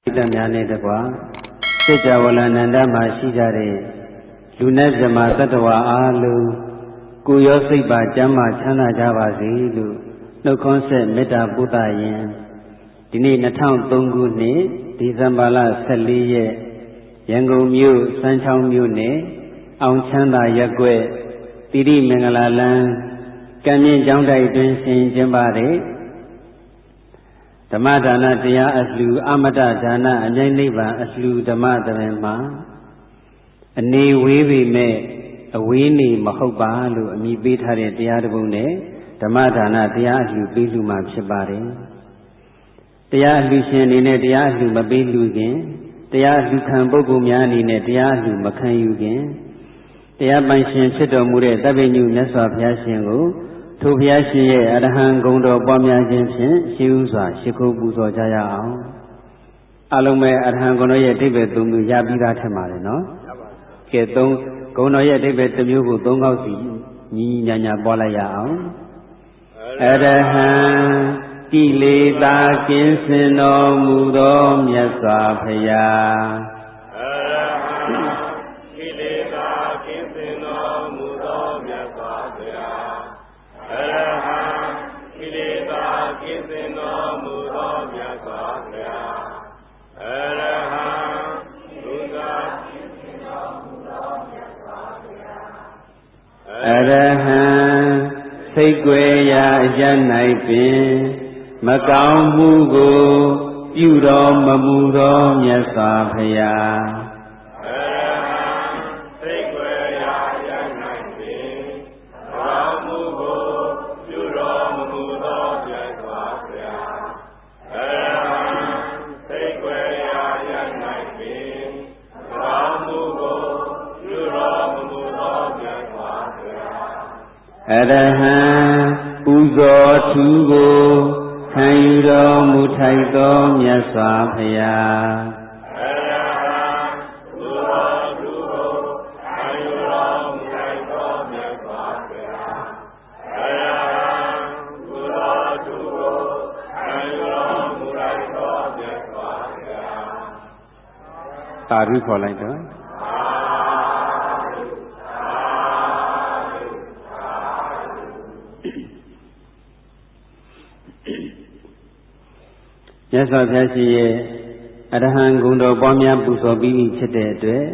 တများနဲ့တကွာစစ်ကြဝဠာနန္ဒမှာရှိကြတဲ့လူနဲ့ဇမသတ္တဝါအားလုံးကိုယ်ရောစိတ်ပါကျမ်းမာချမ်းသာကြပါစေလို့နှုတ်ခွန်းဆက်မေတ္တာပို့သရင်ဒီနေ့2003ခုနှစ်ဒီဇင်ဘာလ14ရက်ရန်ကုန်မြို့စမ်းချောင်းမြို့နယ်အောင်ချမ်းသာရပ်ကွက်တိရိမင်္ဂလာလမ်းကံမြင့်ကျောင်းတိုက်တွင်ဆင်ကျင်းပတဲ့ဓမ္မဒါနတရားအလှူအမတဒါနအမြိုက်နိဗ္ဗာန်အလှူဓမ္မသဘင်မှာအနေဝေးပေမဲ့အဝေးနေမဟုတ်ပါလို့အမည်ပေးထားတဲ့တရားတစ်ပုဒ်နဲ့ဓမ္မဒါနတရားအလှူပေးလှူမှာဖြစ်ပါတယ်တရားအလှူရှင်အနေနဲ့တရားအလှူမပေးလှူခင်တရားအလှူခံပုဂ္ဂိုလ်များအနေနဲ့တရားအလှူမခံယူခင်တရားပိုင်ရှင်ဖြစ်တော်မူတဲ့သဗ္ဗညုမြတ်စွာဘုရားရှင်ကိုထိုဘုရားရှင်ရဲ့အရဟံဂုဏ်တော်ပွားများခြင်းဖြင့်ရှိဥစွာရှိခိုးပူဇော်ကြရအောင်အလုံးမဲ့အရဟံဂုဏ်တော်ရဲ့အဓိပ္ပာယ်၃မျိုးရပြီးသားထင်ပါတယ်နော်ကဲ၃ဂုဏ်တော်ရဲ့အဓိပ္ပာယ်တစ်မျိုးကို၃ခေါက်စီညီညာညာပွားလိုက်ရအောင်အရဟံကိလေသာကင်းစင်တော်မူသောမြတ်စွာဘုရားအရဟံစိတ်ွယ်ရာရ၌ပင်မကောင်းမှုကိုပြုတော်မမူသောမြတ်စွာဘုရားအရဟံစိတ်ွယ်ရာရ၌ပင်မကောင်းမှုကိုပြုတော်မမူသောမြတ်စွာဘုရားအရဟံစိတ်ွယ်ရာရ၌ပင်မကောင်းမှုကိုပြုတော်မမူသောမြတ်စွာဘုရားအရဟံပူဇော်ထူးကိုခံယူတော်မူထိုက်သောမြတ်စွာဘုရားအရဟံပူဇော်ထူးကိုခံယူတော်မူထိုက်သောမြတ်စွာဘုရားအရဟံပူဇော်ထူးကိုခံယူတော်မူထိုက်သောမြတ်စွာဘုရားသာဓုခေါ်လိုက်တော့မြတ်စွာဘုရားရှင်ရဲ့အရဟံဂုဏ်တော်ပွားများပူဇော်ပြီးဖြစ်တဲ့အတွက်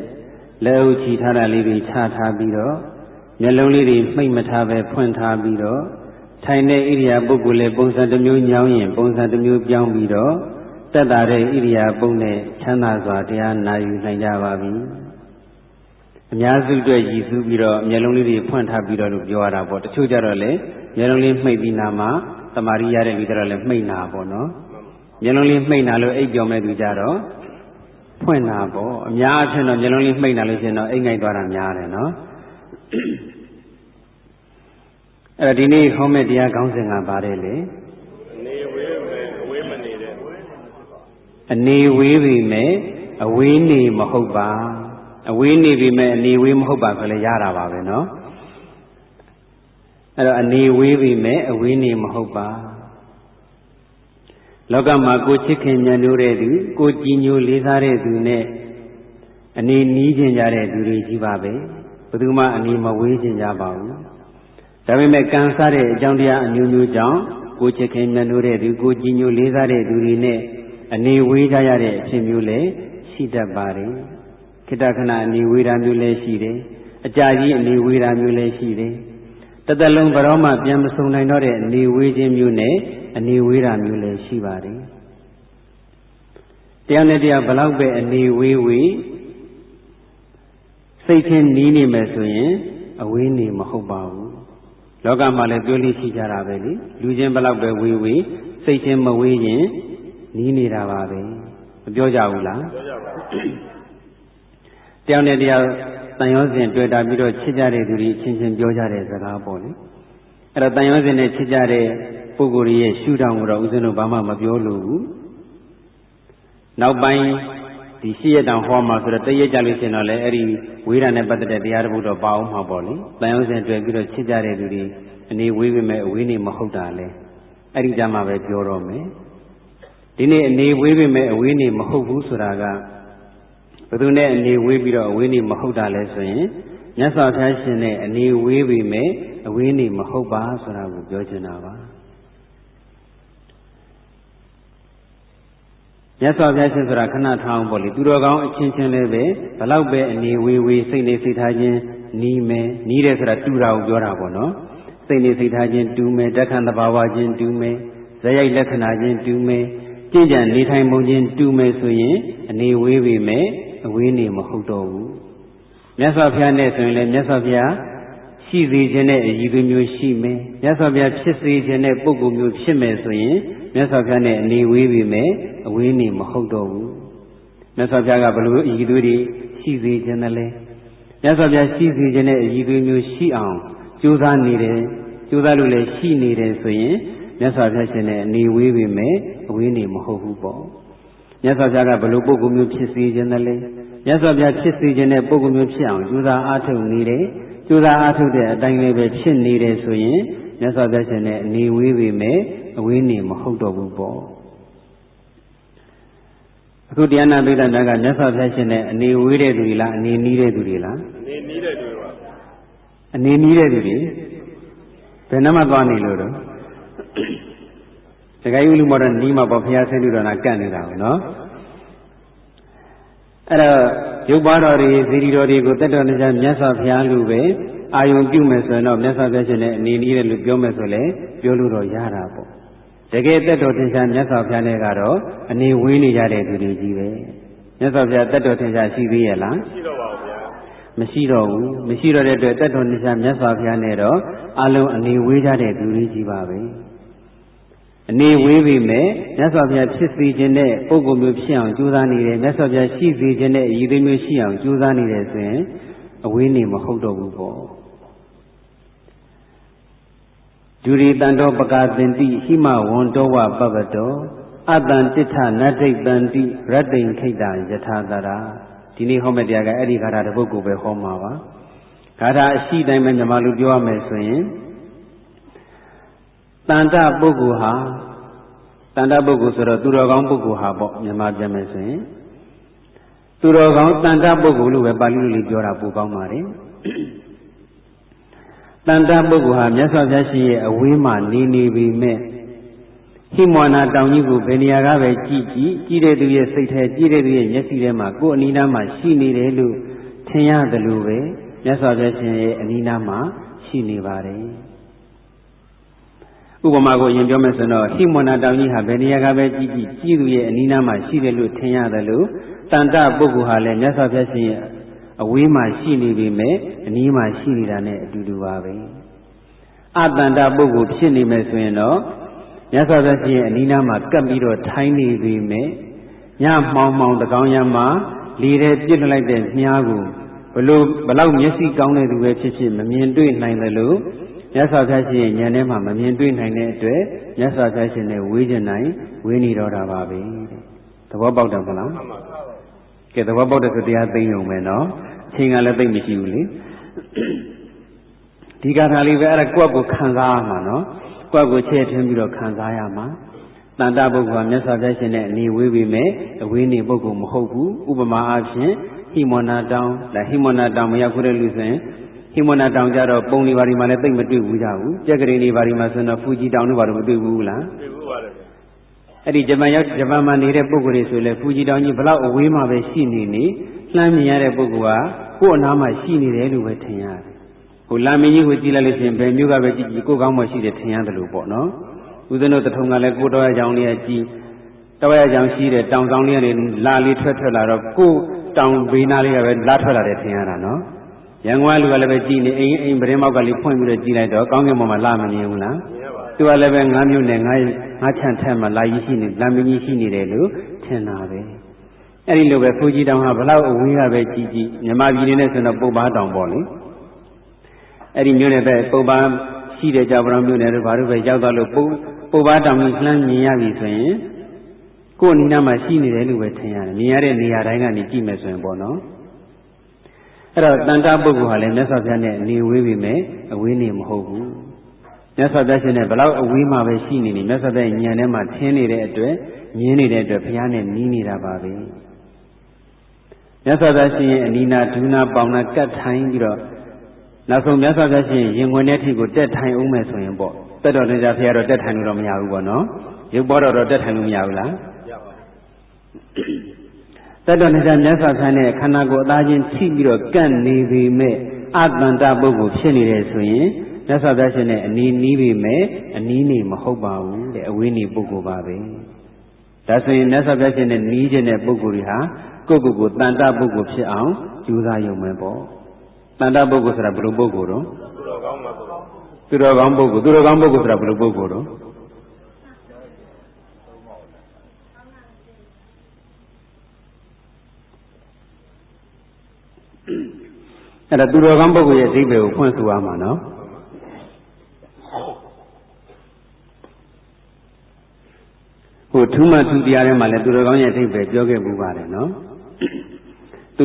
လက်အုပ်ချီထားတာလေးတွေချထားပြီးတော့မျက်လုံးလေးတွေမှိတ်မထားပဲဖွင့်ထားပြီးတော့ထိုင်တဲ့ဣရိယာပုဂ္ဂိုလ်လေးပုံစံတစ်မျိုးညောင်းရင်ပုံစံတစ်မျိုးပြောင်းပြီးတော့တက်တာတဲ့ဣရိယာပုနဲ့ချမ်းသာစွာတရားနာယူနိုင်ကြပါပြီအများစုအတွက်ရည်စူးပြီးတော့မျက်လုံးလေးတွေဖွင့်ထားပြီးတော့လို့ပြောရတာပေါ့တချို့ကြတော့လေမျက်လုံးလေးမှိတ်ပြီးနာမှာတမာရီရတဲ့လူကြတော့လည်းမှိတ်နာပေါ့နော်မျက်လုံးလေးမှိတ်နာလို့အိပ်ကြော်မဲ့သူကြတော့ဖွင့်နာပေါ့အများအဖြစ်တော့မျက်လုံးလေးမှိတ်နာလို့ရှိရင်တော့အိမ်ငိုက်သွားတာများတယ်နော်အဲ့တော့ဒီနေ့ခေါင်းမဲ့တရားခေါင်းစဉ်ကပါတယ်လေအနေဝေးပဲအဝေးမနေတဲ့အနေဝေးပြီမဲ့အဝေးနေမဟုတ်ပါအဝေးနေပြီမဲ့အနေဝေးမဟုတ်ပါဆိုလည်းရတာပါပဲနော်အဲ့တော့အနေဝေးပြီမဲ့အဝေးနေမဟုတ်ပါလောကမှာကိုချစ်ခင်မြတ်နိုးတဲ့သူကိုကြည်ညိုလေးစားတဲ့သူနဲ့အနေနီးခြင်းကြတဲ့သူတွေကြီးပါပဲဘယ်သူမှအနေမဝေးခြင်းကြပါဘူးဒါပေမဲ့ကံစားတဲ့အကြောင်းတရားအမျိုးမျိုးကြောင့်ကိုချစ်ခင်မြတ်နိုးတဲ့သူကိုကြည်ညိုလေးစားတဲ့သူတွေနဲ့အနေဝေးကြရတဲ့အဖြစ်မျိုးလည်းရှိတတ်ပါတယ်ခိတ္တခဏအနေဝေးတာမျိုးလည်းရှိတယ်အကြာကြီးအနေဝေးတာမျိုးလည်းရှိတယ်တသက်လုံးဘယ်တော့မှပြန်မဆုံနိုင်တော့တဲ့အနေဝေးခြင်းမျိုးနဲ့အနေဝေးတာမျိုးလည်းရှိပါတယ်တရားနဲ့တရားဘလောက်ပဲအနေဝေးဝေးစိတ်ချင်းနီးနေမယ်ဆိုရင်အဝေးနေမဟုတ်ပါဘူးလောကမှာလည်းပြောလို့ရှိကြတာပဲလေလူချင်းဘလောက်ပဲဝေးဝေးစိတ်ချင်းမဝေးရင်နီးနေတာပါပဲမပြောကြဘူးလားပြောကြပါဘူးတရားနဲ့တရားတန်ရောစဉ်တွေ့တာပြီးတော့ချစ်ကြတဲ့သူတွေချင်းချင်းပြောကြတဲ့စကားပေါ့လေအဲ့တော့တန်ရောစဉ်နဲ့ချစ်ကြတဲ့ပုဂ္ဂိုလ်ရဲ့ရှုထောင့်ကိုတော့ဦးဇင်းတို့ဘာမှမပြောလို့ဘူးနောက်ပိုင်းဒီရှိရတောင်ဟောမှာဆိုတော့တည့်ရကြလို့ရှင်တော့လေအဲ့ဒီဝေဒနာနဲ့ပတ်သက်တဲ့တရားတစ်ပုဒ်တော့ပါအောင်မှာပေါ့လေတန်ရောစဉ်တွေ့ပြီးတော့ချစ်ကြတဲ့သူတွေအနေဝေးပေမဲ့အဝေးနေမဟုတ်တာလေအဲ့ဒီကြမှာပဲပြောတော့မယ် ဒီနေ့အနေဝေးပြီမဲ့အဝေးနေမဟုတ်ဘူးဆိုတာကဘယ်သူနဲ့အနေဝေးပြီးတော့အဝေးနေမဟုတ်တာလဲဆိုရင်မြတ်စွာဘုရားရှင်နဲ့အနေဝေးပြီမဲ့အဝေးနေမဟုတ်ပါဆိုတာကိုပြောချင်တာပါမြတ်စွာဘုရားရှင်ဆိုတာခဏထောင်းပေါ့လေသူတော်ကောင်းအချင်းချင်းလည်းပဲဘလောက်ပဲအနေဝေးဝေးစိတ်နေစိတ်ထားခြင်းနီးမယ်နီးတယ်ဆိုတာတူတာကိုပြောတာပေါ့နော်စိတ်နေစိတ်ထားခြင်းတူမယ်တက္ကံတဘာဝချင်းတူမယ်ဇယိုက်လက္ခဏာချင်းတူမယ်ကြင်ကြံနေထိုင်ပုံချင်းတူမယ်ဆိုရင်အနေဝေးပေမဲ့အဝေးနေမဟုတ်တော့ဘူးမြတ်စွာဘုရားနဲ့ဆိုရင်လည်းမြတ်စွာဘုရားရှိစေခြင်းနဲ့အည်သူမျိုးရှိမယ်မြတ်စွာဘုရားဖြစ်စေခြင်းနဲ့ပုဂ္ဂိုလ်မျိုးဖြစ်မယ်ဆိုရင်မြတ်စွာဘုရားနဲ့အနေဝေးပေမဲ့အဝေးနေမဟုတ်တော့ဘူးမြတ်စွာဘုရားကဘလို့အည်သူတွေရှိစေခြင်းနဲ့လဲမြတ်စွာဘုရားရှိစေခြင်းနဲ့အည်သူမျိုးရှိအောင်ကြိုးစားနေတယ်ကြိုးစားလို့လည်းရှိနေတယ်ဆိုရင်မြတ်စွာဘုရားရှင်နဲ့အနေဝေးပေမဲ့အဝေးနေမဟုတ်ဘူးပေါ့မြတ်စွာဘုရားကဘလို့ပုဂ္ဂိုလ်မျိုးဖြစ်စေခြင်းနဲ့လဲမြတ်စွာဘုရားဖြစ်စေခြင်းနဲ့ပုဂ္ဂိုလ်မျိုးဖြစ်အောင်ကြိုးစားအားထုတ်နေတယ်ကြိုးစားအားထုတ်တဲ့အတိုင်းလည်းပဲဖြစ်နေတယ်ဆိုရင်မြတ်စွာဘုရားရှင်နဲ့အနေဝေးပေမဲ့အဝေးနေမဟုတ်တော့ဘူးပေါ့အခုတရားနာပိဋကကမြတ်စွာဘုရားရှင်နဲ့အနေဝေးတဲ့သူတွေလားအနေနီးတဲ့သူတွေလားအနေနီးတဲ့သူတွေပါအနေနီးတဲ့သူတွေဘယ်နှမသွားနေလို့တော့တခါယူလူမော်တော့နီးမှာပေါ့ဘုရားဆင်းလို့တော့ကန့်နေတာဘူးနော်အဲ့တော့ရုပ်ပါတော်တွေဇီတိတော်တွေကိုတတ်တော်တရားမြတ်စွာဘုရားလူပဲအာယုံပြုမယ်ဆိုရင်တော့မြတ်စွာဘုရားရှင်နဲ့အနေနီးတယ်လို့ပြောမယ်ဆိုလဲပြောလို့တော့ရတာပေါ့တကယ်တတ်တော်တရားမြတ်စွာဘုရားနဲ့ကတော့အနေဝေးနေကြတဲ့သူတွေကြီးပဲမြတ်စွာဘုရားတတ်တော်တရားရှိသေးရဲ့လားရှိတော့ပါဘူးဗျာမရှိတော့ဘူးမရှိတော့တဲ့အတွက်တတ်တော်တရားမြတ်စွာဘုရားနဲ့တော့အလုံးအနေဝေးကြတဲ့သူတွေကြီးပါပဲအနေဝေးပြီမဲ့မြတ်စွာဘုရားဖြစ်စေခြင်းနဲ့ပုဂ္ဂိုလ်မျိုးဖြစ်အောင်ကြိုးစားနေတယ်မြတ်စွာဘုရားရှိစေခြင်းနဲ့အည်သွေးမျိုးရှိအောင်ကြိုးစားနေတယ်ဆိုရင်အဝေးနေမဟုတ်တော့ဘူးပေါ့ဒုရိတံတောပကာသင်တိဟိမဝန္တောဝပပတောအတံတိဋ္ဌနတ္ထိတံတိရတ္တိခိတံယထာတရာဒီနေ့ဟောမယ့်တရားကအဲ့ဒီဂါထာတစ်ပုဒ်ကိုပဲဟောမှာပါဂါထာအရှိတိုင်းပဲမြန်မာလူပြောရမယ်ဆိုရင်တန်တပုဂ္ဂိုလ်ဟာတန်တပုဂ္ဂိုလ်ဆိုတော့သူတော်ကောင်းပုဂ္ဂိုလ်ဟာပေါ့မြန်မာပြန်မယ်ဆိုရင်သူတော်ကောင်းတန်တပုဂ္ဂိုလ်လို့ပဲပါဠိလိုလေးပြောတာပိုကောင်းပါတယ်တန်တပုဂ္ဂိုလ်ဟာမြတ်စွာဘုရားရှိရဲ့အဝေးမှာနေပြီမဲ့ဟိမောနာတောင်ကြီးကိုဘယ်နေရာကပဲကြည့်တဲ့သူရဲ့စိတ်ထဲကြည့်တဲ့သူရဲ့မျက်စိထဲမှာကိုယ်အနီးနားမှာရှိနေတယ်လို့ထင်ရတယ်လို့ပဲမြတ်စွာဘုရားရှင်ရဲ့အနီးနားမှာရှိနေပါတယ်ဥပမာကိုရင်ပြောမယ်ဆိုတော့ဟိမောနာတောင်ကြီးဟာဘယ်နေရာကပဲကြည့်သူရဲ့အနီးနားမှာရှိတယ်လို့ထင်ရတယ်လို့တန်တပုဂ္ဂိုလ်ဟာလည်းမြတ်စွာဘုရားရှင်ရဲ့အဝေးမှာရှိနေပြီမဲ့အနီးမှာရှိနေတာနဲ့အတူတူပါပဲအတန်တပုဂ္ဂိုလ်ဖြစ်နေမယ်ဆိုရင်တော့မြတ်စွာဘုရားရှင်ရဲ့အနီးနားမှာကပ်ပြီးတော့ထိုင်းနေပြီမဲ့ညမှောင်တကောင်းရမ်းမှာလေထဲပြစ်လိုက်တဲ့မြားကိုဘလောက်မျက်စိကောင်းတဲ့သူပဲဖြစ်ဖြစ်မမြင်တွေ့နိုင်တယ်လို့မြတ်စွာဘုရားရှင်ရဲ့ဉာဏ်ထဲမှာမမြင်တွေ့နိုင်တဲ့အတွက်မြတ်စွာဘုရားရှင်နဲ့ဝေးကျင်နိုင်ဝေးနေတော့တာပါပဲသဘောပေါက်တယ်မလားကဲသဘောပေါက်တဲ့ဆိုတရားသိုံမယ်နော်အချိန်ကလည်းသိမ့်မရှိဘူးလေဒီကထာလေးပဲအဲ့ဒါကိုယ့်ကိုခံစားရမှာနော်ကိုယ့်ကိုချဲ့ထွင်းပြီးတော့ခံစားရမှာတန်တပုဂ္ဂိုလ်ကမြတ်စွာဘုရားရှင်နဲ့အနေဝေးပြီးမဲ့အဝေးနေပုဂ္ဂိုလ်မဟုတ်ဘူးဥပမာအားဖြင့်ဟိမောနာတောင်ဒါဟိမောနာတောင်မရောက်တဲ့လူဆိုရင်ဟိမောနာတောင်ကြတော့ပုံတွေဘာတွေမှလည်းသိမတွေ့ဘူးကြဘူးကြက်ကလေးတွေဘာတွေမှဆိုတော့ဖူဂျီတောင်တို့ဘာလို့မတွေ့ဘူးလားတွေ့ဘူးပါလေအဲ့ဒီဂျပန်မှာနေတဲ့ပုဂ္ဂိုလ်တွေဆိုလဲဖူဂျီတောင်ကြီးဘလောက်အဝေးမှာပဲရှိနေလှမ်းမြင်ရတဲ့ပုဂ္ဂိုလ်ကကိုယ့်အနားမှာရှိနေတယ်လို့ပဲထင်ရတယ်ဟိုလာမင်းကြီးကိုကြည့်လိုက်လို့ရှိရင်ဘယ်မျိုးကပဲကြည့်ကိုယ်ကောင်းမှရှိတယ်ထင်ရတယ်လို့ပေါ့နော်ဦးဇင်းတို့တထုံကလည်းကိုတော်ရကြောင်လေးကကြည့်တော်ရကြောင်ရှိတဲ့တောင်ဆောင်လေးကနေလာလေးထွက်လာတော့ကိုတောင်ဘေးနားလေးကပဲလာထွက်လာတယ်ထင်ရတာနော်ရန်ကုန်လူကလည်းပဲကြည့်နေအိမ်ပရင်မောက်ကလေးဖွင့်ပြီးတော့ကြည့်လိုက်တော့ကောင်းကင်ဘုံမှာလာမမြင်ဘူးလားသူကလည်းပဲငါးမျိုးနဲ့ငါးချမ်းထက်မှလာကြီးရှိနေလာမင်းကြီးရှိနေတယ်လို့ထင်တာပဲအဲ့ဒီလိုပဲဖူကြီးတောင်ဟာဘလောက်အဝေးကပဲကြည့်မြန်မာပြည်နေနဲ့ဆိုတော့ပုပ္ပါတောင်ပေါ့လေအဲ့ဒီမျိုးနဲ့ပဲပုပ္ပါရှိတဲ့ကြောက်ပရောမျိုးနဲ့တို့ဘာလို့ပဲရောက်သွားလို့ပုပ္ပါတောင်ကြီးလှမ်းမြင်ရပြီဆိုရင်ကိုယ်အနီးနားမှာရှိနေတယ်လို့ပဲထင်ရတယ်မြင်ရတဲ့နေရာတိုင်းကနေကြည့်မယ်ဆိုရင်ပေါ့နော်အဲ့တော့တန်တပုဂ္ဂိုလ်ဟာလည်းမြတ်စွာဘုရားနဲ့နေဝေးပြီမဲ့အဝေးနေမဟုတ်ဘူး မြတ်စွာဘုရားရှင်နဲ့ဘလောက်အဝေးမှာပဲရှိနေနေမြတ်စွာဘုရားဉာဏ်ထဲမှာထင်းနေတဲ့အတွက်မြင်နေတဲ့အတွက်ဘုရားနဲ့နီးနေတာပါပဲမြတ်စွာဘုရားရှင်ရဲ့အနိနာဒုနာပေါင်နာကတ်ထိုင်ပြီးတော့နောက်ဆုံးမြတ်စွာဘုရားရှင်ရင်ဝင်တဲ့အထိကိုတက်ထိုင်အောင်မယ်ဆိုရင်ပေါ့တက်တော်တရားဘုရားတော့တက်ထိုင်လို့တော့မရဘူးပေါ့နော်ရုပ်ပေါ်တော့တက်ထိုင်လို့မရဘူးလားရပါဘူးတက်တော်တရားမြတ်စွာဘုရားနဲ့ခန္ဓာကိုယ်အသားချင်းထိပြီးတော့ကန့်နေပေမဲ့အတန်တပုဂ္ဂိုလ်ဖြစ်နေတယ်ဆိုရင်မြတ်စွာဘုရားရှင်နဲ့အနီးနီးပေမဲ့အနီးနေမဟုတ်ပါဘူးတဲ့အဝေးနေပုဂ္ဂိုလ်ပါပဲဒါဆိုရင်မြတ်စွာဘုရားရှင်နဲ့နီးခြင်းတဲ့ပုဂ္ဂိုလ်တွေဟာကိုယ့်ကိုယ်တန်တပုဂ္ဂိုလ်ဖြစ်အောင်ကြိုးစားရုံပဲပေါ့တန်တပုဂ္ဂိုလ်ဆိုတာဘယ်လိုပုဂ္ဂိုလ်တော့သူတော်ကောင်းပုဂ္ဂိုလ်သူတော်ကောင်းပုဂ္ဂိုလ်ဆိုတာဘယ်လိုပုဂ္ဂိုလ်တော့အဲ့ဒါသူတော်ကောင်းပုဂ္ဂိုလ်ရဲ့အဓိပ္ပာယ်ကိုဖွင့်ဆိုရမှာနော်ဟိုထူးမှထူးတရားထဲမှာလည်းသူတော်ကောင်းရဲ့အဓိပ္ပာယ်ပြောခဲ့မှုပါတယ်နော်သူ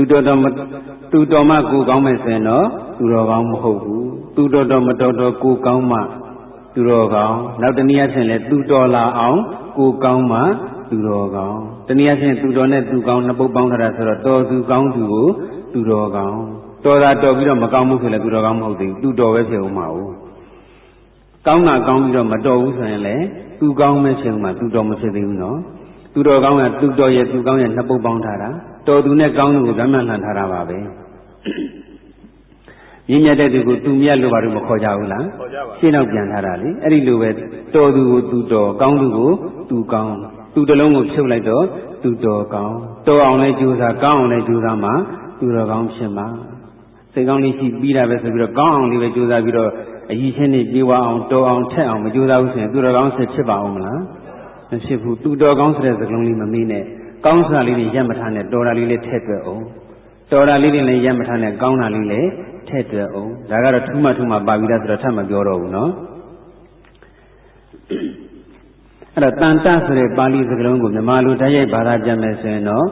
တော်မှကိုကောင်းမယ်ဆိုရင်တော့သူတော်ကောင်းမဟုတ်ဘူးသူတော်မတော်ကိုကောင်းမှသူတော်ကောင်းနောက်တနည်းအားဖြင့်လည်းသူတော်လာအောင်ကိုကောင်းမှသူတော်ကောင်းတနည်းအားဖြင့်သူတော်နဲ့သူကောင်းနှစ်ပုဒ်ပေါင်းထားတာဆိုတော့တော်သူကောင်းသူကိုသူတော်ကောင်းတော်တာတော်ပြီးတော့မကောင်းဘူးဆိုလည်းသူတော်ကောင်းမဟုတ်သေးဘူးသူတော်ပဲဖြစ်ဦးမှာဘူးကောင်းတာကောင်းပြီးတော့မတော်ဘူးဆိုရင်လည်းသူကောင်းမဲ့ဖြစ်ဦးမှာသူတော်မဖြစ်သေးဘူးနော်သူတော်ကောင်းကသူတော်ရဲ့သူကောင်းရဲ့နှစ်ပုဒ်ပေါင်းထားတာတော်သူနဲ့ကောင်းသူကိုဗမှန်လှန်ထားတာပါပဲမြင့်မြတ်တဲ့သူကိုသူမြတ်လို့ဘာလို့မခေါ်ကြဘူးလားခေါ်ကြပါရှင်းတော့ပြန်ထားတာလေအဲ့ဒီလိုပဲတော်သူကိုသူတော်ကောင်းသူကိုသူကောင်းသူတစ်လုံးကိုဖြုတ်လိုက်တော့သူတော်ကောင်းတော်အောင်လဲကြိုးစားကောင်းအောင်လဲကြိုးစားမှသူတော်ကောင်းဖြစ်မှာစိတ်ကောင်းလေးရှိပြီးတာပဲဆိုပြီးတော့ကောင်းအောင်လေးပဲကြိုးစားပြီးတော့အကြီးချင်းနဲ့ပြေဝအောင်တော်အောင်ထက်အောင်မကြိုးစားဘူးဆိုရင်သူတော်ကောင်းဖြစ်ပါအောင်မလားမဖြစ်ဘူးသူတော်ကောင်းဆိုတဲ့စကားလုံးလေးမမေးနဲ့ကောင်းစားလေးတွေရက်မထားနဲ့တော်တာလေးလေးထည့်တွက်အောင်တော်တာလေးတွေလည်းရက်မထားနဲ့ကောင်းတာလေးလည်းထည့်တွက်အောင်ဒါကတော့ထူးမှပါပြီးသားဆိုတော့ထပ်မပြောတော့ဘူးနော်အဲ့တော့တန်တဆိုတဲ့ပါဠိစကားလုံးကိုမြန်မာလိုတိုက်ရိုက်ဘာသာပြန်မယ်ဆိုရင်တော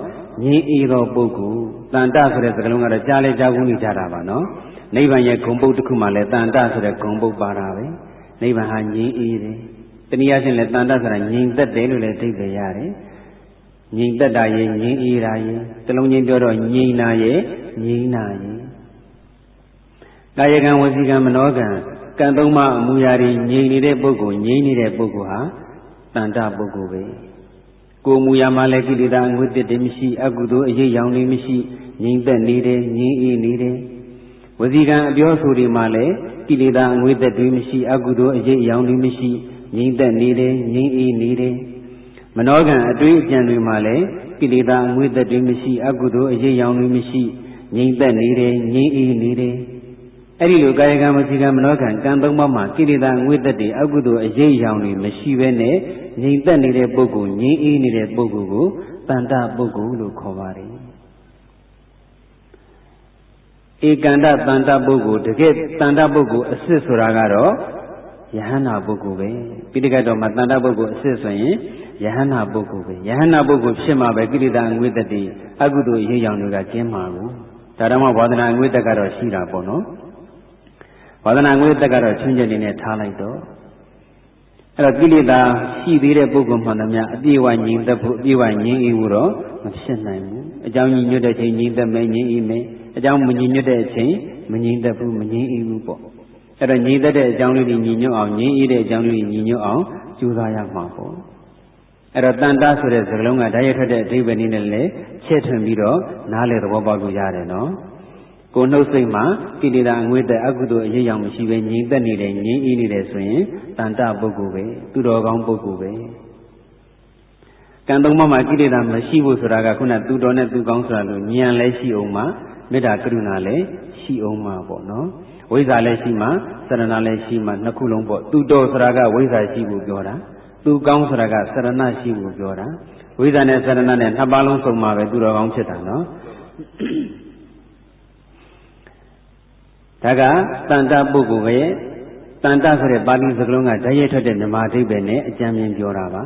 ့ငြိမ်းအေးသောပုဂ္ဂိုလ်တန်တဆိုတဲ့စကားလုံးကတော့ကြားလဲကြားဘူးနေကြတာပါနော်နိဗ္ဗာန်ရဲ့ဂုဏ်ပုဒ်တစ်ခုမှလည်းတန်တဆိုတဲ့ဂုဏ်ပုဒ်ပါတာပဲနိဗ္ဗာန်ဟာငြိမ်းအေးတယ်တနည်းအားဖြင့်လည်းတန်တဆိုတာငြိမ်သက်တယ်လို့လည်းအဓိပ္ပာယ်ရတယ်ငြိမ်သက်တာရဲ့ငြိမ်အေးတာရဲ့တလုံးချင်းပြောတော့ငြိမ်တာရဲ့ငြိမ်တာရဲ့ကာယကံဝစီကံမနောကံကံသုံးပါးအမူအရာတွေငြိမ်နေတဲ့ပုဂ္ဂိုလ်ငြိမ်နေတဲ့ပုဂ္ဂိုလ်ဟာတန်တပုဂ္ဂိုလ်ပဲကိုယ်မူရာမှာလည်းကိလေသာအငွေ့တစ်တည်းမရှိအကုသိုလ်အရေးရောင်တွေမရှိငြိမ်သက်နေတယ်ငြိမ်အေးနေတယ်ဝစီကံအပြောဆိုတွေမှာလည်းကိလေသာအငွေ့တစ်တွေမရှိအကုသိုလ်အရေးရောင်တွေမရှိငြိမ်သက်နေတယ်ငြိမ်အေးနေတယ်မနောကံအတွေ့အကြံတွေမှာလည်းကိလေသာအငွေ့သက်တွေမရှိအကုသိုလ်အရေးရောင်တွေမရှိငြိမ်သက်နေတယ်ငြိမ်အေးနေတယ်အဲ့ဒီလိုကာယကံဝစီကံမနောကံကံသုံးပါးမှာကိလေသာအငွေ့သက်တွေအကုသိုလ်အရေးရောင်တွေမရှိဘဲနဲ့ငြိမ်သက်နေတဲ့ပုဂ္ဂိုလ်ငြိမ်အေးနေတဲ့ပုဂ္ဂိုလ်ကိုတန်တပုဂ္ဂိုလ်လို့ခေါ်ပါတယ်ဧကန္တတန်တပုဂ္ဂိုလ်တကယ်တန်တပုဂ္ဂိုလ်အစစ်ဆိုတာကတော့ယဟန္တာပုဂ္ဂိုလ်ပဲပိဋကတ်တော်မှာတန်တပုဂ္ဂိုလ်အစစ်ဆိုရင်ယဟန္တာပုဂ္ဂိုလ်ပဲယဟန္တာပုဂ္ဂိုလ်ဖြစ်မှာပဲကိလေသာအငွေ့သက်တွေအကုသိုလ်အရေးရောင်တွေကကျင်းမှာကိုဒါတော့မှဝါဒနာအငွေ့သက်ကတော့ရှိတာပေါ့နော်ဝါဒနာအငွေ့သက်ကတော့ချင်းချင်းနေနဲ့ထားလိုက်တော့အဲ့တော့ကိလေသာရှိသေးတဲ့ပုဂ္ဂိုလ်မှန်သမျှအပြည့်အဝငြိမ်သက်ဖို့အပြည့်အဝငြိမ်အေးဖို့တော့မဖြစ်နိုင်ဘူးအကြောင်းညီညွတ်တဲ့ချိန်ငြိမ်သက်မယ်ငြိမ်အေးမယ်အကြောင်းမညီညွတ်တဲ့အချိန်မငြိမ်သက်ဘူးမငြိမ်အေးဘူးပေါ့အဲ့တော့ငြိမ်သက်တဲ့အကြောင်းလေးတွေညီညွတ်အောင်ငြိမ်အေးတဲ့အကြောင်းလေးတွေညီညွတ်အောင်ကြိုးစားရမှာပေါ့အဲ့တော့တန်တဆိုတဲ့စကားလုံးကဓာတ်ရိုက်ထွက်တဲ့အဓိပ္ပာယ်နည်းနဲ့လည်းချဲ့ထွင်ပြီးတော့နားလည်သဘောပေါက်လို့ရတယ်နော်ကိုယ်နှုတ်စိတ်မှာကိလေသာအငွေ့သက်အကုသိုလ်အရေးရောင်မရှိပဲငြိမ်သက်နေတယ်ငြိမ်အေးနေတယ်ဆိုရင်တန်တပုဂ္ဂိုလ်ပဲသူတော်ကောင်းပုဂ္ဂိုလ်ပဲကံသုံးပါးမှာကိလေသာမရှိဖို့ဆိုတာကခုနသူတော်နဲ့သူကောင်းဆိုတာလို့ဉာဏ်လည်းရှိအောင်မှာမေတ္တာကရုဏာလည်းရှိအောင်မှာပေါ့နော်ဝိဇ္ဇာလည်းရှိမှာစရဏလည်းရှိမှာနှစ်ခုလုံးပေါ့သူတော်ဆိုတာကဝိဇ္ဇာရှိဖို့ပြောတာသူကောင်းဆိုတာကစရဏရှိဖို့ပြောတာဝိဇ္ဇာနဲ့စရဏနဲ့နှစ်ပါးလုံးစုံမှာပဲသူတော်ကောင်းဖြစ်တာနော်ဒါကတန်တပုဂ္ဂိုလ်ရဲ့တန်တဆိုတဲ့ပါဠိစကားလုံးကဓာတ်ရိုက်ထွက်တဲ့ဓမ္မအဓိပ္ပာယ်နဲ့အကျမ်းမြင်ပြောတာပါ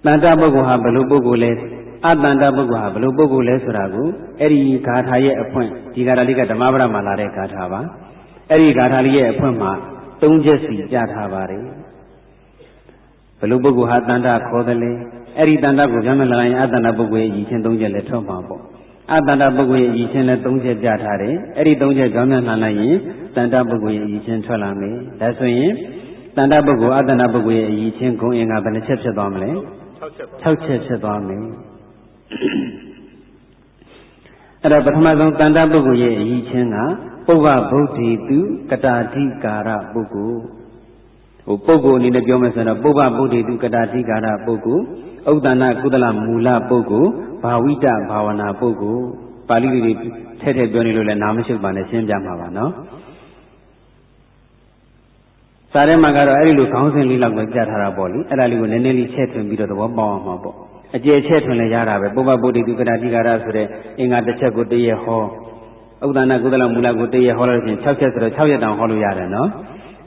တန်တပုဂ္ဂိုလ်ဟာဘယ်လိုပုဂ္ဂိုလ်လဲအတန်တပုဂ္ဂိုလ်ဟာဘယ်လိုပုဂ္ဂိုလ်လဲဆိုတာကိုအဲ့ဒီဂါထာရဲ့အဖွင့်ဒီဂါထာလေးကဓမ္မပဒမှာလာတဲ့ဂါထာပါအဲ့ဒီဂါထာလေးရဲ့အဖွင့်မှာ 3ချက်စီကြားထားပါတယ်ဘယ်လိုပုဂ္ဂိုလ်ဟာတန်တာခေါ်တယ်လဲအဲ့ဒီတန်တာကိုကြမ်းမလာရင်အတန်တာပုဂ္ဂိုလ်ရဲ့ရည်ချင်း3ချက်လည်းထွက်မှာပေါ့အတန်တာပုဂ္ဂိုလ်ရဲ့ရည်ချင်းလည်း3ချက်ကြားထားတယ်အဲ့ဒီ3ချက်ကြမ်းမလာနိုင်ရင်တန်တာပုဂ္ဂိုလ်ရဲ့ရည်ချင်းထွက်လာမယ်ဒါဆိုရင်တန်တာပုဂ္ဂိုလ်အတန်တာပုဂ္ဂိုလ်ရဲ့ရည်ချင်းဂုဏ်အင်္ဂါဘယ်နှချက်ဖြစ်သွားမလဲ6ချက်ဖြစ်သွားမယ်အဲ့တော့ပထမဆုံးတန်တာပုဂ္ဂိုလ်ရဲ့ရည်ချင်းကပုဗ္ဗဗုဒ္ဓေတုကတာတိကာရပုဂ္ဂိုလ်ပုဂ္ဂိုလ်အနေနဲ့ပြောမယ်ဆိုတော့ပုဗ္ဗဗုဒ္ဓေတုကတာတိကာရပုဂ္ဂိုလ်ဥဒ္ဒနာကုသလမူလပုဂ္ဂိုလ်ဘာဝိတဘာဝနာပုဂ္ဂိုလ်ပါဠိတွေထည့်ထည့်ပြောနေလို့လည်းနားမရှိပါနဲ့ရှင်းပြမှာပါနော်စာထဲမှာကတော့အဲ့ဒီလိုခေါင်းစဉ်လေးလောက်ပဲကြားထားတာပေါ့လေအဲ့ဒါလေးကိုနည်းနည်းလေးချဲ့ထွင်ပြီးတော့သဘောပေါက်အောင်မှာပေါ့အကျယ်ချဲ့ထွင်လည်းရတာပဲပုဗ္ဗဗုဒ္ဓေတုကတာတိကာရဆိုတဲ့အင်္ဂါတစ်ချက်ကိုတည်းရဟောဥဒ္ဒနာကုသလမူလကိုတည်းရဟောလို့ရှိရင်6ချက်ဆိုတော့6ရက်တောင်ဟောလို့ရတယ်နော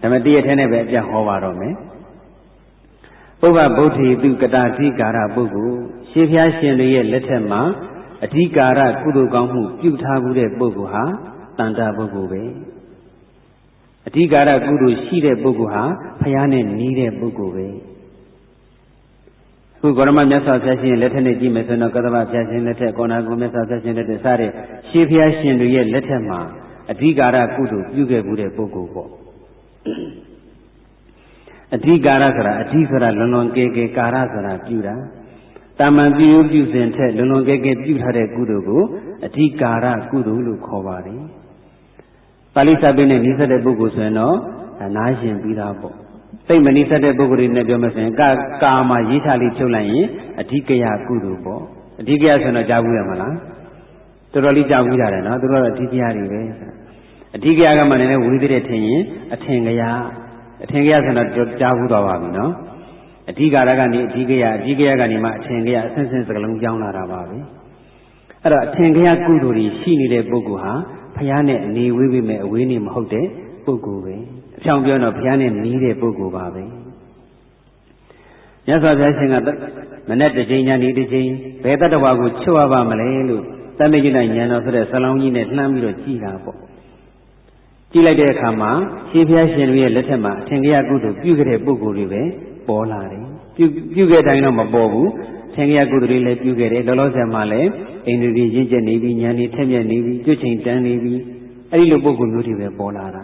်ဒါပေမဲ့တည်းရထဲနဲ့ပဲအပြတ်ဟောပါတော့မယ်ပုဗ္ဗဗုဒ္ဓေတုကတာတိကာရပုဂ္ဂိုလ်ရှေးဖျားရှင်တွေရဲ့လက်ထက်မှာအဓိကာရကုသိုလ်ကောင်းမှုပြုထားမှုတဲ့ပုဂ္ဂိုလ်ဟာတန်တာပုဂ္ဂိုလ်ပဲအဓိကာရကုသိုလ်ရှိတဲ့ပုဂ္ဂိုလ်ဟာဖျားနဲ့နီးတဲ့ပုဂ္ဂိုလ်ပဲခုဂေါရမမြတ်စွာဘုရားရှင်လက်ထက်နဲ့ကြည့်မယ်ဆိုတော့ကသဗ္ဗဘုရားရှင်လက်ထက်ကောဏဂုမြတ်စွာဘုရားရှင်လက်ထက်စတဲ့ရှေးဖျားရှင်တွေရဲ့လက်ထက်မှာအဓိကာရကုသိုလ်ပြုခဲ့မှုတဲ့ပုဂ္ဂိုလ်ပေါ့အဓိကာရဆိုတာအဓိဆိုတာလွန်လွန်ကဲကဲကာရဆိုတာပြုတာတာမန်ပြုစဉ်ထက်လွန်လွန်ကဲကဲပြုထားတဲ့ကုသိုလ်ကိုအဓိကာရကုသိုလ်လို့ခေါ်ပါတယ်ပါဠိစာပေနဲ့နိစ္စတဲ့ပုဂ္ဂိုလ်ဆိုရင်တော့နားရှင်ပြီးသားပေါ့သိမနိစ္စတဲ့ပုဂ္ဂိုလ်တွေနဲ့ပြောမယ်ဆိုရင်ကာမှာရေးချလေးချုပ်လိုက်ရင်အဓိကယကုသိုလ်ပေါ့အဓိကယဆိုတော့ကြားဘူးရမလားတော်တော်လေးကြားဘူးရတယ်နော်သူတို့ကအဓိကယတွေပဲအဓိကယကမှလည်းဝိသေတဲ့ထင်ရင်အထင်ကယဆိုတော့ကြားဘူးသွားပါပြီနော်အဓိကာရကနေအဓိကယကနေမှအထင်ကယအဆင့်ဆင့်စကလုံးပြောင်းလာတာပါပဲအဲ့တော့အထင်ကယကုသိုလ်တွေရှိနေတဲ့ပုဂ္ဂိုလ်ဟာဘုရားနဲ့နေဝေးပေမဲ့အဝေးနေမဟုတ်တဲ့ပုဂ္ဂိုလ်ပဲအကြောင်းပြောတော့ဘုရားနဲ့နီးတဲ့ပုဂ္ဂိုလ်ပါပဲမြတ်စွာဘုရားရှင်ကမနဲ့တစ်ချိန်ညနေတစ်ချိန်ဘယ်တတ္တဝါကိုချွတ်ရပါမလဲလို့တမ္မေကြီးနိုင်ဉာဏ်တော်ဆိုတဲ့ဆလောင်းကြီးနဲ့လှမ်းပြီးတော့ကြည်တာပေါ့ကြည့်လိုက်တဲ့အခါမှာရှင်ဘုရားရှင်ရဲ့လက်ထက်မှာအထင်ကရကုသိုလ်ပြုခဲ့တဲ့ပုဂ္ဂိုလ်တွေပဲပေါ်လာတယ်ပြုခဲ့တိုင်းတော့မပေါ်ဘူးအထင်ကရကုသိုလ်တွေလည်းပြုခဲ့တယ်လောလောဆယ်မှာလည်းအိန္ဒြေရင့်ကျက်နေပြီဉာဏ်ဤထက်မြက်နေပြီကျွတ်ချိန်တန်းနေပြီအဲ့ဒီလိုပုဂ္ဂိုလ်မျိုးတွေပဲပေါ်လာတာ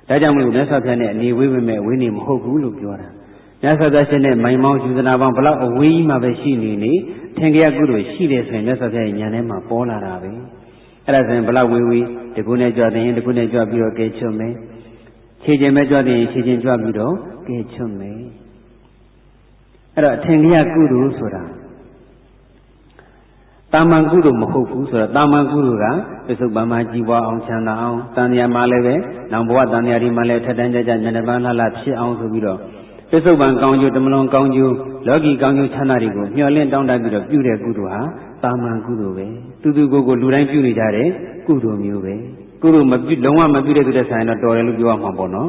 ဒါကြောင့်မို့မြတ်စွာဘုရားနဲ့အနေဝေးပေမဲ့ဝေးနေမဟုတ်ဘူးလို့ပြောတာမြတ်စွာဘုရားရှင်နဲ့မိုင်မောင်းယူဇနာပေါင်းဘလောက်အဝေးကြီးမှပဲရှိနေထင်ကြကုသိုလ်ရှိတယ်ဆိုရင်မြတ်စွာဘုရားရဲ့ဉာဏ်ထဲမှာပေါ်လာတာပဲအဲ့ဒါဆိုရင်ဘလောက်ဝေးဝေးတကူနဲ့ကြွတဲ့ရင်တကူနဲ့ကြွပြီးတော့ကဲချွတ်မယ်ခြေချင်းပဲကြွတဲ့ရင်ခြေချင်းကြွပြီးတော့ကဲချွတ်မယ်အဲ့တော့ထင်ကြကုသိုလ်ဆိုတာတာမန်ကုသိုလ်မဟုတ်ဘူးဆိုတော့တာမန်ကုသိုလ်ကပစ္စုပန်မှာကြီးပွားအောင်ချမ်းသာအောင်တန်မြာမှာလည်းပဲနောင်ဘဝတန်မြာဒီမှာလည်းထက်တန်းကြကြဉာဏ်ပန်းလှလှဖြစ်အောင်ဆိုပြီးတော့ပစ္စုပန်ကောင်းကျိုးတမလွန်ကောင်းကျိုးလောကီကောင်းကျိုးချမ်းသာတွေကိုမျှော်လင့်တောင်းတပြီးတော့ပြုတဲ့ကုသိုလ်ဟာတာမန်ကုသိုလ်ပဲသူကိုလူတိုင်းပြုနေကြတဲ့ကုသိုလ်မျိုးပဲကုသိုလ်မပြုလုံးဝမပြုတဲ့သူတဲ့ဆိုင်တော့တော်တယ်လို့ပြောရမှာပေါ့နော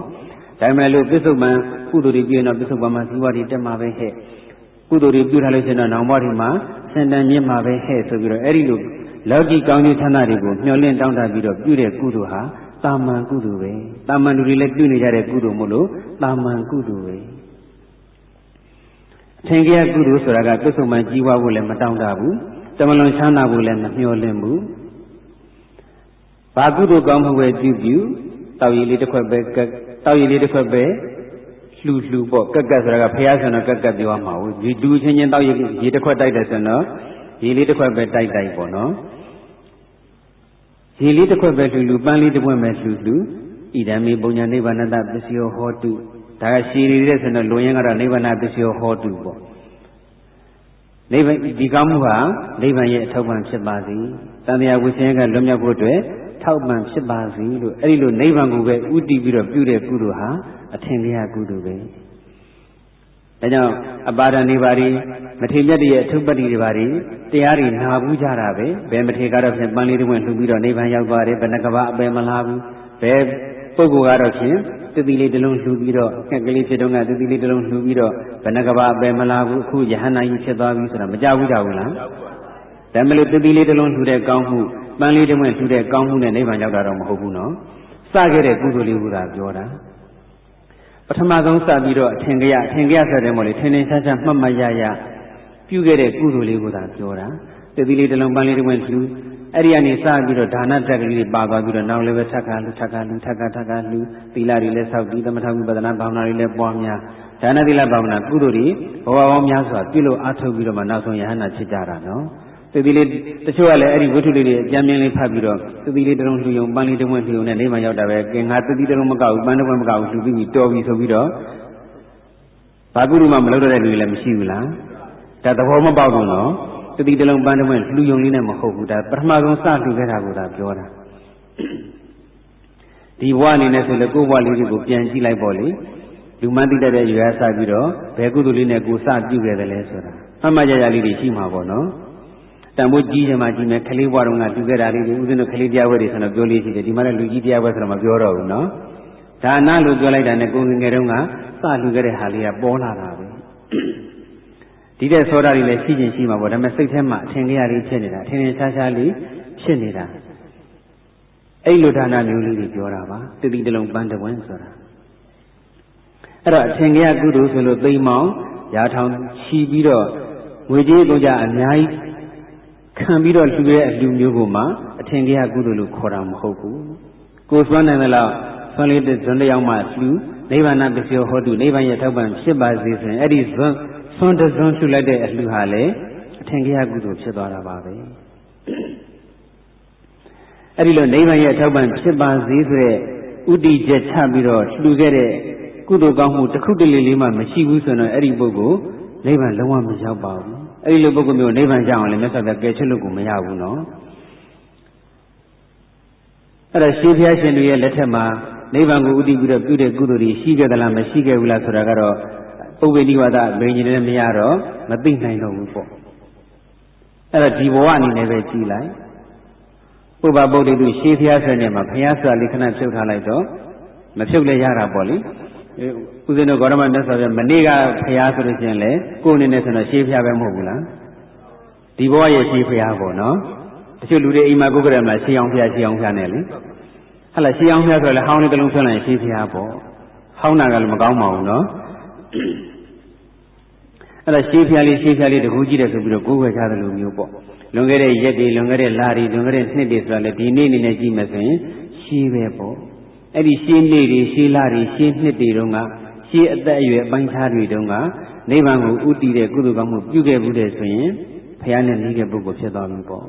်ဒါပေမဲ့လို့ပစ္စုပန်ကုသိုလ်တွေပြုရင်တော့ပစ္စုပန်မှာဇီဝတွေတက်မှာပဲဟဲ့ကုသိုလ်တွေပြုထားလို့ရှိရင်တော့နောင်ဘဝတွေမှာစင်တန်မြင့်မှာပဲဟဲ့ဆိုပြီးတော့အဲ့ဒီလိုလောကီကောင်းကျိုးချမ်းသာတွေကိုမျှော်လင့်တောင်းတပြီးတော့ပြုတဲ့ကုသိုလ်ဟာတာမန်ကုသိုလ်ပဲတာမန်လူတွေလည်းပြုနေကြတဲ့ကုသိုလ်မို့လို့တာမန်ကုသိုလ်ပဲအထင်ကြီးကုသိုလ်ဆိုတာကပစ္စုပန်ကြီးပွားဖို့လည်းမတောင်းတဘူးတမလွန်ချမ်းသာဖို့လည်းမမျှော်လင့်ဘူးဘာကုသိုလ်ကောင်းမှုပဲပြုတောက်ရည်လေးတစ်ခွက်ပဲတောက်ရည်လေးတစ်ခွက်ပဲလှူပေါ့ကက်ကက်ဆိုတာကဖះဆိုတော့ကက်ကက်ပြောမှာဟုတ်ဒီလူချင်းချင်းတောက်ရည်ရေတစ်ခွက်တိုက်တယ်ဆိုတော့ရေလေးတစ်ခွက်ပဲတိုက်ပေါ့နော်ရေလေးတစ်ခွက်ပဲလှူပန်းလေးတစ်ပွင့်ပဲလှူဣဒံမေပုညနိဗ္ဗာနတပစ္စယောဟောတုဒါကရှည်ရည်တဲ့ဆိုတော့လူရင်းကတော့နိဗ္ဗာန်ပစ္စယောဟောတုပေါ့နိဗ္ဗာန်ဒီကောင်းမှုဟာနိဗ္ဗာန်ရဲ့အထောက်ပံ့ဖြစ်ပါစေတန်တရားဝိဆင်းကလွတ်မြောက်ဖို့အတွက်ထောက်ပံ့ဖြစ်ပါစေလို့အဲ့ဒီလိုနိဗ္ဗာန်ကိုပဲဥတည်ပြီးတော့ပြုတဲ့ကုသိုလ်ဟာအထင်ကရကုသိုလ်ပဲဒါကြောင့်အပါဒဏ်တွေပါရီမထေမြတ်ရဲ့အထုပ္ပတ္တိတွေပါရီတရားတွေနာဘူးကြတာပဲဘယ်မထေကတော့ဖြင့်ပန်းလေးတစ်ပွင့်လှူပြီးတော့နိဗ္ဗာန်ရောက်သွားတယ်ဘယ်နှကဘာအပယ်မလားဘူးဘယ်ပုဂ္ဂိုလ်ကတော့ဖြင့်သတိလေးတစ်လုံးလှူပြီးတော့ငှက်ကလေးဖြစ်တော့ကသတိလေးတစ်လုံးလှူပြီးတော့ဘယ်နှကဘာအပယ်မလားဘူးအခုယဟန္တာကြီးဖြစ်သွားပြီဆိုတာမကြောက်ဘူးလားဒါမလို့သတိလေးတစ်လုံးလှူတဲ့ကောင်းမှုပန်းလေးတစ်ပွင့်လှူတဲ့ကောင်းမှုနဲ့နိဗ္ဗာန်ရောက်တာတော့မဟုတ်ဘူးနော်စခဲ့တဲ့ကုသိုလ်လေးကပြောတာ ပထမဆုံးစပြီးတော့အထင်ကရဆိုတဲ့မို့လေထင်ထင်ရှားရှားမှတ်မှတ်ရရပြုခဲ့တဲ့ကုသိုလ်လေးကိုသာပြောတာတတိလေးတစ်လုံးပန်းလေးတစ်ဝင်းလှူအဲ့ဒီကနေစပြီးတော့ဒါနတက်ကလေးတွေပါသွားပြီးတော့နောက်လည်းပဲထပ်ခါလှူသီလတွေလည်းဆောက်ပြီးသမထဝိပဿနာဘာဝနာတွေလည်းပွားများဒါနသီလဘာဝနာကုသိုလ်တွေဘဝပေါင်းများစွာပြုလို့အားထုတ်ပြီးတော့မှနောက်ဆုံးယဟန္တာဖြစ်ကြတာနော်တတိလေးတချို့ကလည်းအဲ့ဒီဝိထုလေးတွေအကြမ်းမြင်လေးဖတ်ပြီးတော့တတိလေးတစ်လုံးလှူယုံပန်းလေးတစ်ဝင်းလှူယုံနဲ့နေမှရောက်တာပဲကင်ငါတတိတစ်လုံးမကောက်ဘူးပန်းတစ်ဝင်းမကောက်ဘူးလှူပြီးတော်ပြီဆိုပြီးတော့ဘာကုသိုလ်မှမလုပ်တဲ့လူတွေလည်းမရှိဘူးလားဒါသဘောမပေါက်ဘူးနော်တတိတစ်လုံးပန်းတစ်ဝင်းလှူယုံလေးနဲ့မဟုတ်ဘူးဒါပထမဆုံးစလှူခဲ့တာကိုသာပြောတာဒီဘဝအနေနဲ့ဆိုလေကိုယ်ဘဝလေးတွေကိုပြန်ကြည့်လိုက်ပေါ့လေလူမှန်းသိတဲ့ရွယ်စပြီးတော့ဘယ်ကုသိုလ်လေးနဲ့ကိုစပြုခဲ့တယ်လဲဆိုတာမှတ်မှတ်ရရလေးတွေရှိမှာပေါ့နော်တန်ဖိုးကြီးချင်မှကြီးမယ်ခလေးဘွားတော်ကပြုခဲ့တာလေးတွေဥစဉ်တို့ခလေးတရားဝဲတွေဆိုတော့ပြောလေးရှိတယ်ဒီမှာလည်းလူကြီးတရားဝဲဆိုတော့မပြောတော့ဘူးနော်ဒါနလို့ပြောလိုက်တာနဲ့ကိုယ်ငယ်တုန်းကစလှူခဲ့တဲ့ဟာလေးကပေါ်လာတာပဲဒီတဲ့သောတာတွေလည်းရှိချင်းရှိမှာပေါ့ဒါပေမဲ့စိတ်ထဲမှာအထင်ကြီးလေးဖြစ်နေတာထင်ထင်ရှားရှားလေးဖြစ်နေတာအဲ့လိုဒါနမျိုးလေးတွေပြောတာပါတတိတလုံးပန်းတဝင်းဆိုတာအဲ့တော့အထင်ကြီးကုသိုလ်ဆိုလို့သိမ်းမောင်ရာထောင်ချီပြီးတော့ငွေကြေးကုန်ကြအများကြီးခံပြီးတော့လှူတဲ့အလှူမျိုးကိုမှအထင်ကြီးကုသိုလ်လို့ခေါ်တာမဟုတ်ဘူးကိုယ်စွမ်းနိုင်တဲ့လောက်စွမ်းလေးတဲ့ဇွန်တစ်ယောက်မှလှူနိဗ္ဗာန်ပစ္စယောဟောတုနိဗ္ဗာန်ရဲ့ထောက်ပံ့ဖြစ်ပါစေဆိုရင်အဲ့ဒီဇွန်တစ်ဇွန်လှူလိုက်တဲ့အလှူဟာလေအထင်ကြီးကုသိုလ်ဖြစ်သွားတာပါပဲအဲ့ဒီလိုနိဗ္ဗာန်ရဲ့ထောက်ပံ့ဖြစ်ပါစေဆိုတဲ့ဥတီချက်ချပြီးတော့လှူခဲ့တဲ့ကုသိုလ်ကောင်းမှုတစ်ခုတလေလေးမှမရှိဘူးဆိုတော့အဲ့ဒီပုဂ္ဂိုလ်နိဗ္ဗာန်လုံးဝမရောက်ပါဘူးအဲ့ဒီလိုပုဂ္ဂိုလ်မျိုးနိဗ္ဗာန်ကြောင်းလည်းမြတ်စွာဘုရားကယ်ချလို့ကိုမရဘူးနော်အဲ့ဒါရှင်းဖျားရှင်တွေရဲ့လက်ထက်မှာနိဗ္ဗာန်ကိုဥတည်ပြီးတော့ပြုတဲ့ကုသိုလ်တွေရှိခဲ့သလားမရှိခဲ့ဘူးလားဆိုတာကတော့ပုဗ္ဗေနိဝါဒဘယ်ကြီးလည်းမရတော့မသိနိုင်တော့ဘူးပေါ့အဲ့တော့ဒီဘဝအနေနဲ့ပဲကြည်လိုက်ပုဗ္ဗဗုဒ္ဓတုရှင်းဖျားဆိုနေမှာဘုရားဆိုတာလေးခဏဖြုတ်ထားလိုက်တော့မဖြုတ်လည်းရတာပေါ့လေဦးဇင်းတို့ဂေါရမမြတ်စွာဘုရားမနေ့ကဖျားဆိုလို့ရှိရင်လေကိုယ်အနေနဲ့ဆိုတော့ရှင်းဖျားပဲမဟုတ်ဘူးလားဒီဘဝရဲ့ရှင်းဖျားပေါ့နော်တချို့လူတွေအိမ်မှာကိုယ်ကရမှာရှင်းအောင်ဖျားနဲ့လေဟဲ့လားရှင်းအောင်ဖျားဆိုလည်းဟောင်းလေးတစ်လုံးဆွဲလိုက်ရှင်းဖျားပေါ့ဟောင်းတာကလည်းမကောင်းပါဘူးနော်အဲ့ဒါရှင်းဖျားလေးတကူကြည့်တယ်ဆိုပြီးတော့ကိုယ်ဝယ်ချတယ်လို့မျိုးပေါ့လွန်ခဲ့တဲ့ရက်တွေလွန်ခဲ့တဲ့လတွေလွန်ခဲ့တဲ့နှစ်တွေဆိုတာလေဒီနေ့အနေနဲ့ကြည့်မယ်ဆိုရင်ရှင်းပဲပေါ့အဲ့ဒီရှင်းနေ့တွေရှင်းလတွေရှင်းနှစ်တွေတုန်းကရှင်းအသက်အရွယ်ပိုင်းခြားတွေတုန်းကနိဗ္ဗာန်ကိုဥတည်တဲ့ကုသိုလ်ကောင်းမှုပြုခဲ့မှုတဲ့ဆိုရင်ဘုရားနဲ့နေတဲ့ပုဂ္ဂိုလ်ဖြစ်သွားပြီပေါ့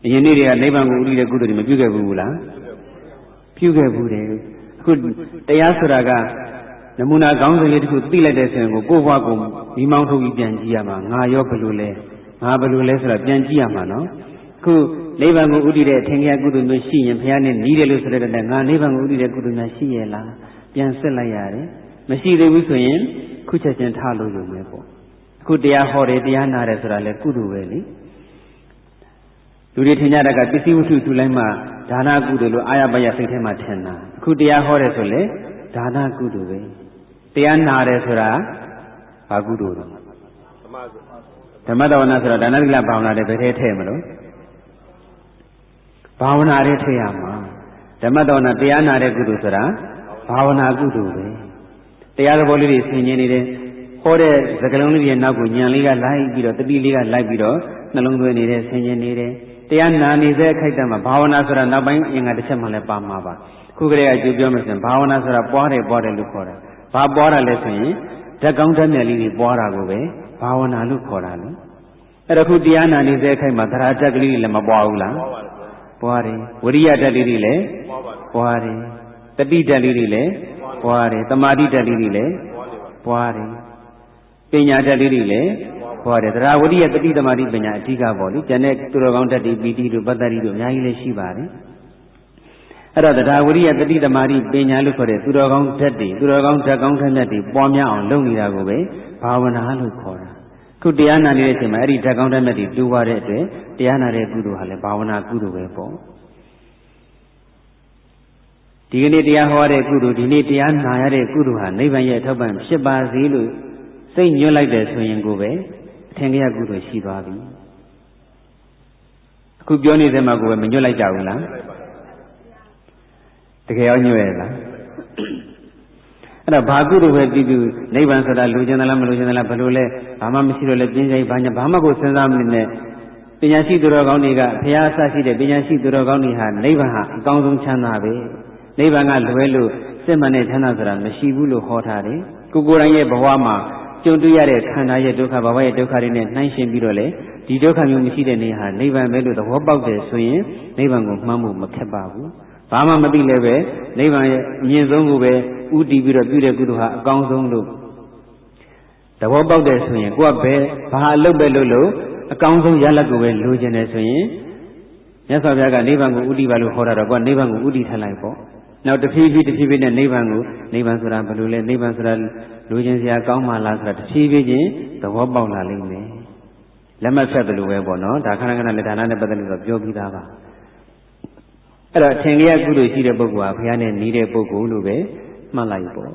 အရင်နေ့တွေကနိဗ္ဗာန်ကိုဥတည်တဲ့ကုသိုလ်တွေမပြုခဲ့ဘူးလားပြုခဲ့ဘူးတယ်အခုတရားဆိုတာကနမူနာကောင်းစင်လေးတစ်ခုသိလိုက်တဲ့ဆိုရင်ကိုယ့်ဘဝကိုမိမောင်းထုတ်ပြီးပြန်ကြည့်ရမှာငါရောဘယ်လိုလဲဆိုတာပြန်ကြည့်ရမှာနော်အခုနိဗ္ဗာန်ကိုဥတည်တဲ့အထင်ကြီးကုသိုလ်မျိုးရှိရင်ဘုရားနဲ့နီးတယ်လို့ဆိုတဲ့တဲ့ငါနိဗ္ဗာန်ကိုဥတည်တဲ့ကုသိုလ်များရှိရဲ့လားပြန်ဆက်လိုက်ရတယ်မရှိသေးဘူးဆိုရင်ခုချက်ချင်းထားလို့ရုံပဲပေါ့အခုတရားဟောတယ်တရားနာတယ်ဆိုတာလေကုသိုလ်ပဲလေလူတွေထင်ကြတာကပစ္စည်းဝတ္ထုထူလိုက်မှဒါနကုသိုလ်လို့အာရပါရစိတ်ထဲမှာထင်တာအခုတရားဟောတယ်ဆိုလေဒါနကုသိုလ်ပဲတရားနာတယ်ဆိုတာဘာကုသိုလ်လဲဓမ္မတဝနာဆိုတာဒါနသီလဘာဝနာတွေဘယ်ထဲထည့်မလို့ဘာဝနာတွေထည့်ရမှာဓမ္မတဝနာတရားနာတဲ့ကုသိုလ်ဆိုတာဘာဝနာကုသိုလ်ပဲတရားသဘောလေးတွေဆင်ခြင်နေတယ်ဟောတဲ့စကားလုံးလေးတွေနောက်ကိုဉာဏ်လေးကလိုက်ပြီးတော့တတိလေးကလိုက်ပြီးတော့နှလုံးသွင်းနေတယ်ဆင်ခြင်နေတယ်တရားနာနေစေအခိုက်အတန့်မှာဘာဝနာဆိုတာနောက်ပိုင်းအင်္ဂါတစ်ချက်မှလည်းပါမှာပါခုကလေးကကြိုပြောမယ်ဆိုရင်ဘာဝနာဆိုတာပွားတယ်လို့ခေါ်တာဘာပွားတာလဲဆိုရင်ဓာတ်ကောင်းဓာတ်မြတ်လေးတွေပွားတာကိုပဲဘာဝနာလို့ခေါ်တာလို့အဲ့ဒါခုတရားနာနေစေအခိုက်မှာသရဓာတ်ကလေးတွေလည်းမပွားဘူးလားပွားတယ်ဝိရိယဓာတ်လေးတွေလည်းပွားတယ်တတိဓာတ်လေးတွေလည်းပွားတယ်သမာဓိဓာတ်လေးတွေလည်းပွားတယ်ပညာဓာတ်လေးတွေလည်းပွားတယ်သရဝိရိယတတိသမာဓိပညာအဓိကပေါ့လေကျန်တဲ့သူတော်ကောင်းဓာတ်တွေပီတိတို့ပတ္တရီတို့အများကြီးလည်းရှိပါတယ်အဲ့တော့တရားဝိရိယတတိသမာဓိပညာလို့ခေါ်တဲ့သူတော်ကောင်းဓာတ်တွေသူတော်ကောင်းဓာတ်ကောင်းဓာတ်တွေပွားများအောင်လုပ်နေတာကိုပဲဘာဝနာလို့ခေါ်တာခုတရားနာနေတဲ့အချိန်မှာအဲ့ဒီဓာတ်ကောင်းဓာတ်တွေတူပါတဲ့အတွက်တရားနာတဲ့ကုသိုလ်ဟာလည်းဘာဝနာကုသိုလ်ပဲပေါ့ဒီကနေ့တရားဟောတဲ့ကုသိုလ်ဒီနေ့တရားနာရတဲ့ကုသိုလ်ဟာနိဗ္ဗာန်ရဲ့ထောက်ပံ့ဖြစ်ပါစေလို့စိတ်ညွှတ်လိုက်တယ်ဆိုရင်ကိုပဲအထင်ကြီးကုသိုလ်ရှိသွားပြီအခုပြောနေတဲ့မှာကိုပဲမညွှတ်လိုက်ကြဘူးလားတကယ်ရောညွှတ်ရလား အဲ့ဒါဘာကုသိုလ်ပဲပြီးပြီးနိဗ္ဗာန်ဆိုတာလူကျင်သလားမလူကျင်သလားဘယ်လိုလဲဘာမှမရှိတော့လဲပြင်းကြိုင်ဘာညာဘာမှကိုစဉ်းစားမနေနဲ့ပညာရှိသူတော်ကောင်းတွေကဘုရားအစရှိတဲ့ပညာရှိသူတော်ကောင်းတွေဟာနိဗ္ဗာန်ဟာအကောင်းဆုံးချမ်းသာပဲနိဗ္ဗာန်ကလွယ်လို့စစ်မှန်တဲ့ချမ်းသာဆိုတာမရှိဘူးလို့ဟောထားတယ်ကိုယ်တိုင်ရဲ့ဘဝမှာကြုံတွေ့ရတဲ့ခန္ဓာရဲ့ဒုက္ခဘဝရဲ့ဒုက္ခတွေနဲ့နှိုင်းယှဉ်ပြီးတော့လေဒီဒုက္ခမျိုးမရှိတဲ့နေဟာနိဗ္ဗာန်ပဲလို့သဘောပေါက်တယ်ဆိုရင်နိဗ္ဗာန်ကိုမှန်းဖို့မခက်ပါဘူးဘာမှမသိလည်းပဲနိဗ္ဗာန်ရဲ့အမြင့်ဆုံးကိုပဲဥတည်ပြီးတော့ပြုတဲ့ကုသိုလ်ဟာအကောင်းဆုံးလို့သဘောပေါက်တယ်ဆိုရင်ကိုကပဲဘာအလုပ်ပဲလို့အကောင်းဆုံးရလဒ်ကိုပဲလိုချင်တယ်ဆိုရင်မြတ်စွာဘုရားကနိဗ္ဗာန်ကိုဥတည်ပါလို့ခေါ်တာတော့ကိုကနိဗ္ဗာန်ကိုဥတည်ထားလိုက်ပေါ့နောက်တဖြည်းဖြည်းနဲ့နိဗ္ဗာန်ဆိုတာဘယ်လိုလဲနိဗ္ဗာန်ဆိုတာလိုချင်စရာကောင်းမှလားဆိုတာတဖြည်းဖြည်းချင်းသဘောပေါက်လာလိမ့်မယ်လက်မှတ်ဖြတ်တယ်လို့ပဲပေါ့နော်ဒါခဏခဏလက်ဌာနနဲ့ပတ်သက်လို့ပြောပြီးသားပါအဲ့တော့ထင်ကြရကုသိုလ်ရှိတဲ့ပုဂ္ဂိုလ်ဟာဘုရားနဲ့နီးတဲ့ပုဂ္ဂိုလ်လို့ပဲမှတ်လိုက်ပေါ့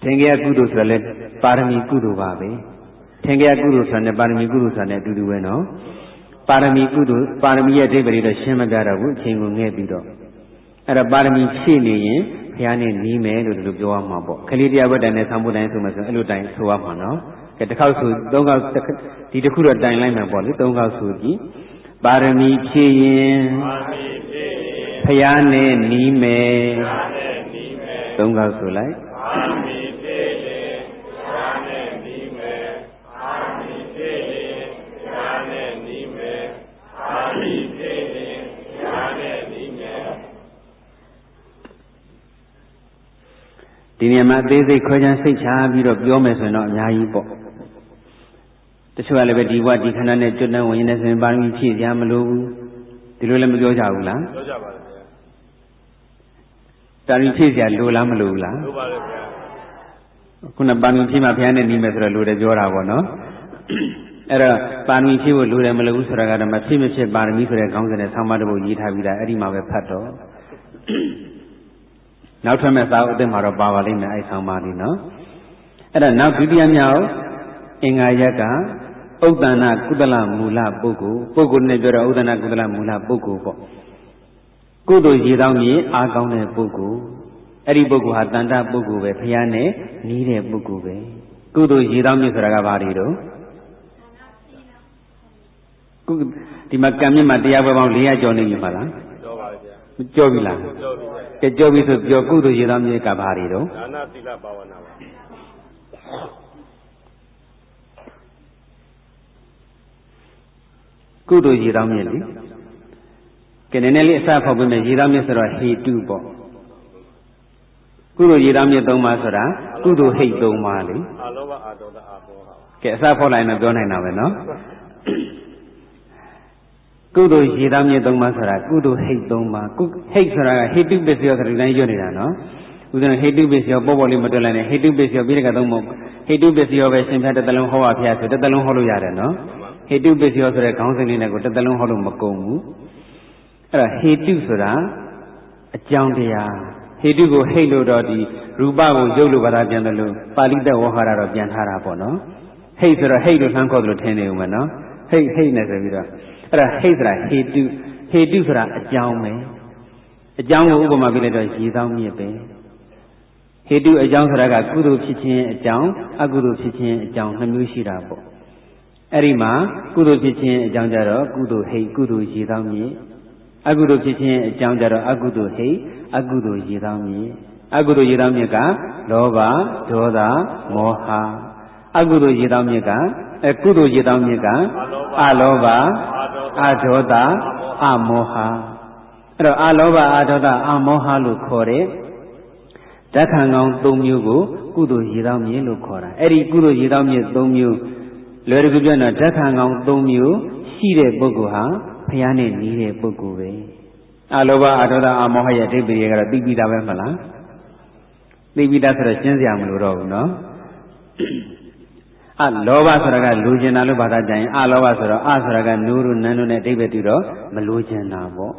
ထင်ကြရကုသိုလ်ဆိုလည်းပါရမီကုသိုလ်ပါပဲထင်ကြရကုသိုလ်ဆိုတဲ့ပါရမီကုသိုလ်ဆိုတဲ့အတူတူပဲနော်ပါရမီကုသိုလ်ပါရမီရဲ့အဓိပ္ပာယ်တော့ရှင်းမပြတော့ဘူးအချိန်ကိုငဲ့ပြီးတော့အဲ့တော့ပါရမီဖြည့်နေရင်ဘုရားနဲ့နီးမယ်လို့ဒီလိုပြောရမှာပေါ့ခလေးတရားဝတ္တန်နဲ့သံဃာတိုင်းဆိုမှဆိုအဲ့လိုတိုင်းဆိုရမှာနော်ကဲတစ်ခေါက်ဆို၃ခေါက်ဒီတစ်ခုတော့တိုင်လိုက်မှာပေါ့လေ၃ခေါက်ဆိုကြည့်ပါရမီဖြည့်ရင်ဘုရားနဲ့နီးမယ်၃ခေါက်ဆိုလိုက်ပါရမီဖြည့်ရင်ဘုရားနဲ့နီးမယ်ပါရမီဖြည့်ရင်ဘုရားနဲ့နီးမယ်ပါရမီဖြည့်ရင်ဘုရားနဲ့နီးမယ်ဒီနေရာမှာအသေးစိတ်ခွဲခြားစိတ်ချပြီးတော့ပြောမယ်ဆိုရင်တော့အများကြီးပေါ့တချို့ကလည်းပဲဒီဘဝဒီခန္ဓာနဲ့ကျွတ်တန်းဝင်နေဆိုရင်ပါရမီဖြည့်ရမလို့ဘူးဒီလိုလည်းမပြောကြဘူးလားပြောကြပါဗျာပါရမီဖြည့်ရလိုလားမလိုဘူးလားလိုပါလေဗျာခုနပါရမီဖြည့်မှဘုရားနဲ့နီးမယ်ဆိုတော့လိုတယ်ပြောတာပေါ့နော်အဲ့တော့ပါရမီဖြည့်ဖို့လိုတယ်မလိုဘူးဆိုတာကတော့မဖြစ်မဖြစ်ပါရမီဆိုတဲ့ခေါင်းစဉ်နဲ့ဆောင်းပါးတစ်ပုဒ်ရေးထားပြီးသားအဲ့ဒီမှာပဲဖတ်တော့နောက်ထပ်မဲ့စာအုပ်အသစ်မှာတော့ပါပါလိမ့်မယ်အဲ့ဆောင်းပါးလေးနော်အဲ့ဒါနောက်ဒုတိယမြောက်အင်္ဂါရက်ကဥဒ္ဒနာကုသလမူလပုဂ္ဂိုလ်နဲ့ပြောတော့ဥဒ္ဒနာကုသလမူလပုဂ္ဂိုလ်ပေါ့ကုသိုလ်ရည်တောင်းပြီးအားကောင်းတဲ့ပုဂ္ဂိုလ်အဲ့ဒီပုဂ္ဂိုလ်ဟာတန်တပုဂ္ဂိုလ်ပဲဘုရားနဲ့နီးတဲ့ပုဂ္ဂိုလ်ပဲကုသိုလ်ရည်တောင်းပြီးဆိုတာကဘာတွေတော့ဒီမှာကံမြင့်မှာတရားပွဲပေါင်း400ကျော်နေပြီမလားကျော်ပါဗျာကျော်ပြီလားကျော်ပြီကဲကျော်ပြီဆိုပြောကုသိုလ်ရည်တောင်းပြီးကဘာတွေတော့ဒါနသီလဘာဝနာပါကုသိုလ်ရည်တောင်းမြင့်လေကဲနည်းနည်းလေးအစဖောက်ပေးမယ်ရည်တောင်းမြင့်ဆိုတော့ဟေတုပေါ့ကုသိုလ်ရည်တောင်းမြင့်3ပါးဆိုတာကုသိုလ်ဟိတ်3ပါးလေအာလောဘအာဒေါသအာမောဟကဲအစဖောက်လိုက်ရင်ပြောနိုင်တာပဲနော်ကုသိုလ်ရည်တောင်းမြင့်3ပါးဆိုတာကုသိုလ်ဟိတ်3ပါးဟိတ်ဆိုတာကဟိတုပစ္စယောဆိုတဲ့တိုင်းရွတ်နေတာနော်ဥဒ္ဒနာဟိတုပစ္စယောပေါ်လေးမတွက်လိုက်နဲ့ဟိတုပစ္စယောပြီးတဲ့က3မို့ဟိတုပစ္စယောပဲရှင်ဖြတ်တစ်လုံးဟောပါဖျားဆိုတစ်လုံးဟောလို့ရတယ်နော်ဟေတုပစ္စယောဆိုတဲ့ခေါင်းစဉ်လေးနဲ့ကိုတစ်သလုံးဟောလို့မကုန်ဘူးအဲ့ဒါဟေတုဆိုတာအကြောင်းတရားဟေတုကိုဟိတ်လို့တော့ဒီရူပကိုရုပ်လို့ဘာသာပြန်တယ်လို့ပါဠိတဝဟရတော့ပြန်ထားတာပေါ့နော်ဟိတ်ဆိုတော့ဟိတ်လို့နှမ်းခေါ်တယ်လို့ထင်နေဦးမယ်နော်ဟိတ်နဲ့ဆိုပြီးတော့အဲ့ဒါဟိတ်ဆိုတာဟေတုဆိုတာအကြောင်းပဲအကြောင်းကိုဥပမာပြလိုက်တော့ရည်သောင်းမြစ်ပဲဟေတုအကြောင်းဆိုတာကကုသိုလ်ဖြစ်ခြင်းအကြောင်းအကုသိုလ်ဖြစ်ခြင်းအကြောင်း2မျိုးရှိတာပေါ့အဲ့ဒီမှာကုသိုလ်ဖြစ်ခြင်းအကြောင်းကြတော့ကုသိုလ်ဟိတ်ကုသိုလ်ရည်သောင်းမြစ်အကုသိုလ်ဖြစ်ခြင်းအကြောင်းကြတော့အကုသိုလ်ဟိတ်အကုသိုလ်ရည်သောင်းမြစ်အကုသိုလ်ရည်သောင်းမြစ်ကလောဘဒေါသမောဟအကုသိုလ်ရည်သောင်းမြစ်ကကုသိုလ်ရည်သောင်းမြစ်ကအလောဘအဒေါသအမောဟအဲ့တော့အလောဘအဒေါသအမောဟလို့ခေါ်တဲ့ဓာတ်ခံကောင်း3မျိုးကိုကုသိုလ်ရည်သောင်းမြစ်လို့ခေါ်တာအဲ့ဒီကုသိုလ်ရည်သောင်းမြစ်3မျိုးလွယ်တကူပြောရင်ဓာတ်ခံကောင်း3မျိုးရှိတဲ့ပုဂ္ဂိုလ်ဟာဘုရားနဲ့နီးတဲ့ပုဂ္ဂိုလ်ပဲအလောဘအဒေါသအမောဟရဲ့အဓိပ္ပာယ်ကတော့သိပြီးသားပဲမလားသိပြီးသားဆိုတော့ရှင်းစရာမလိုတော့ဘူးနော်လောဘဆိုတာကလူကျင်တာလို့ဘာသာကြရင်အလောဘဆိုတော့ဆိုတာကနူးတို့နန်းတို့နဲ့အဓိပ္ပာယ်တူတော့မလူကျင်တာပေါ့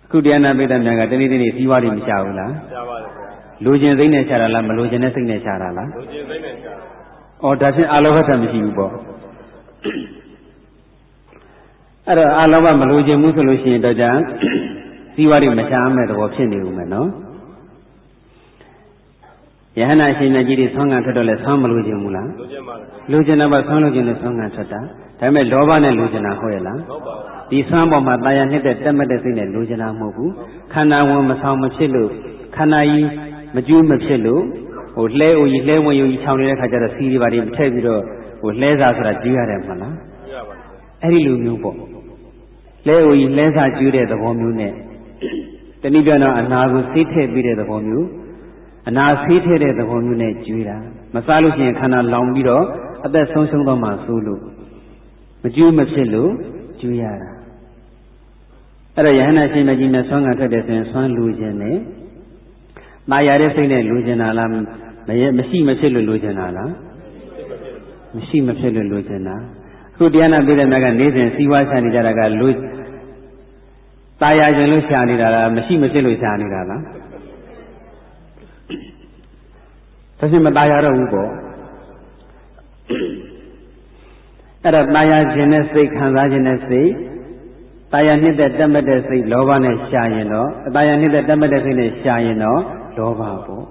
အခုတရားနာပိဋကများကတနေ့တနေ့စီးပွားတွေမချဘူးလားချပါပါလူကျင်စိတ်နဲ့ချတာလားမလူကျင်တဲ့စိတ်နဲ့ချတာလားလူကျင်စိတ်နဲ့ချတာဩဒါဖြင့်အလောဘထမရှိဘူးပေါ့အဲ့တော့အလောဘမလူကျင်ဘူးဆိုလို့ရှိရင်တော့ကြာ စီးပွားရေးမရှားမဲ့သဘောဖြစ်နေဦးမယ်နော်ယဟနာရှင်မြတ်ကြီးတွေဆွမ်းခံထွက်တော့လဲဆွမ်းမလို့ခြင်းဘူးလားလိုချင်တာပါဆွမ်းလို့ခြင်းနဲ့ဆွမ်းခံထွက်တာဒါပေမဲ့လောဘနဲ့လိုချင်တာဟုတ်ရဲ့လားဒီဆွမ်းပေါ်မှာတာယာနှစ်တဲ့တက်မဲ့တဲ့စိတ်နဲ့လိုချင်တာမဟုတ်ဘူးခန္ဓာဝင်မဆောင်မဖြစ်လို့ခန္ဓာကြီးမကျွေးမဖြစ်လို့ဟိုလှဲအိုကြီးလှဲဝင်ယူကြီးခြောင်နေတဲ့ခါကျတော့စီးတွေပါတွေထည့်ပြီးတော့ဟိုလှဲစာဆိုတာကျွေးရတယ်မလားအဲ့ဒီလိုမျိုးပေါ့လဲအိုကြီးလဲစာကျွေးတဲ့သဘောမျိုးနဲ့တနည်းပြောတော့အနာကိုဆေးထည့်ပြီးတဲ့သဘောမျိုးအနာဆေးထည့်တဲ့သဘောမျိုးနဲ့ကျွေးတာမစားလို့ရှိရင်ခန္ဓာလောင်ပြီးတော့အသက်ဆုံးရှုံးတော့မှဆိုးလို့မကျွေးမဖြစ်လို့ကျွေးရတာအဲ့တော့ယဟနာရှင်မကြီးနဲ့ဆွမ်းခံထွက်တဲ့ဆိုရင်ဆွမ်းလူခြင်းနဲ့မာယာတဲ့စိတ်နဲ့လူခြင်းတာလားမရှိမဖြစ်လို့လူခြင်းတာလားမရှိမဖြစ်လို့လူခြင်းတာအခုတရားနာပြီးတဲ့မြတ်ကနေ့စဉ်စီးပွားရှာနေကြတာကလူตายခြင်းလို့ရှာနေတာလားမရှိမဖြစ်လို့ရှာနေတာလားဒါချင်းမตายရတော့ဘူးပေါ့အဲ့တော့ตายခြင်းနဲ့စိတ်ခံစားခြင်းနဲ့စိတ်ตายနှစ်သက်တက်မဲ့တဲ့စိတ်လောဘနဲ့ရှာရင်တော့ตายနှစ်သက်တက်မဲ့တဲ့စိတ်နဲ့ရှာရင်တော့လောဘပေါ့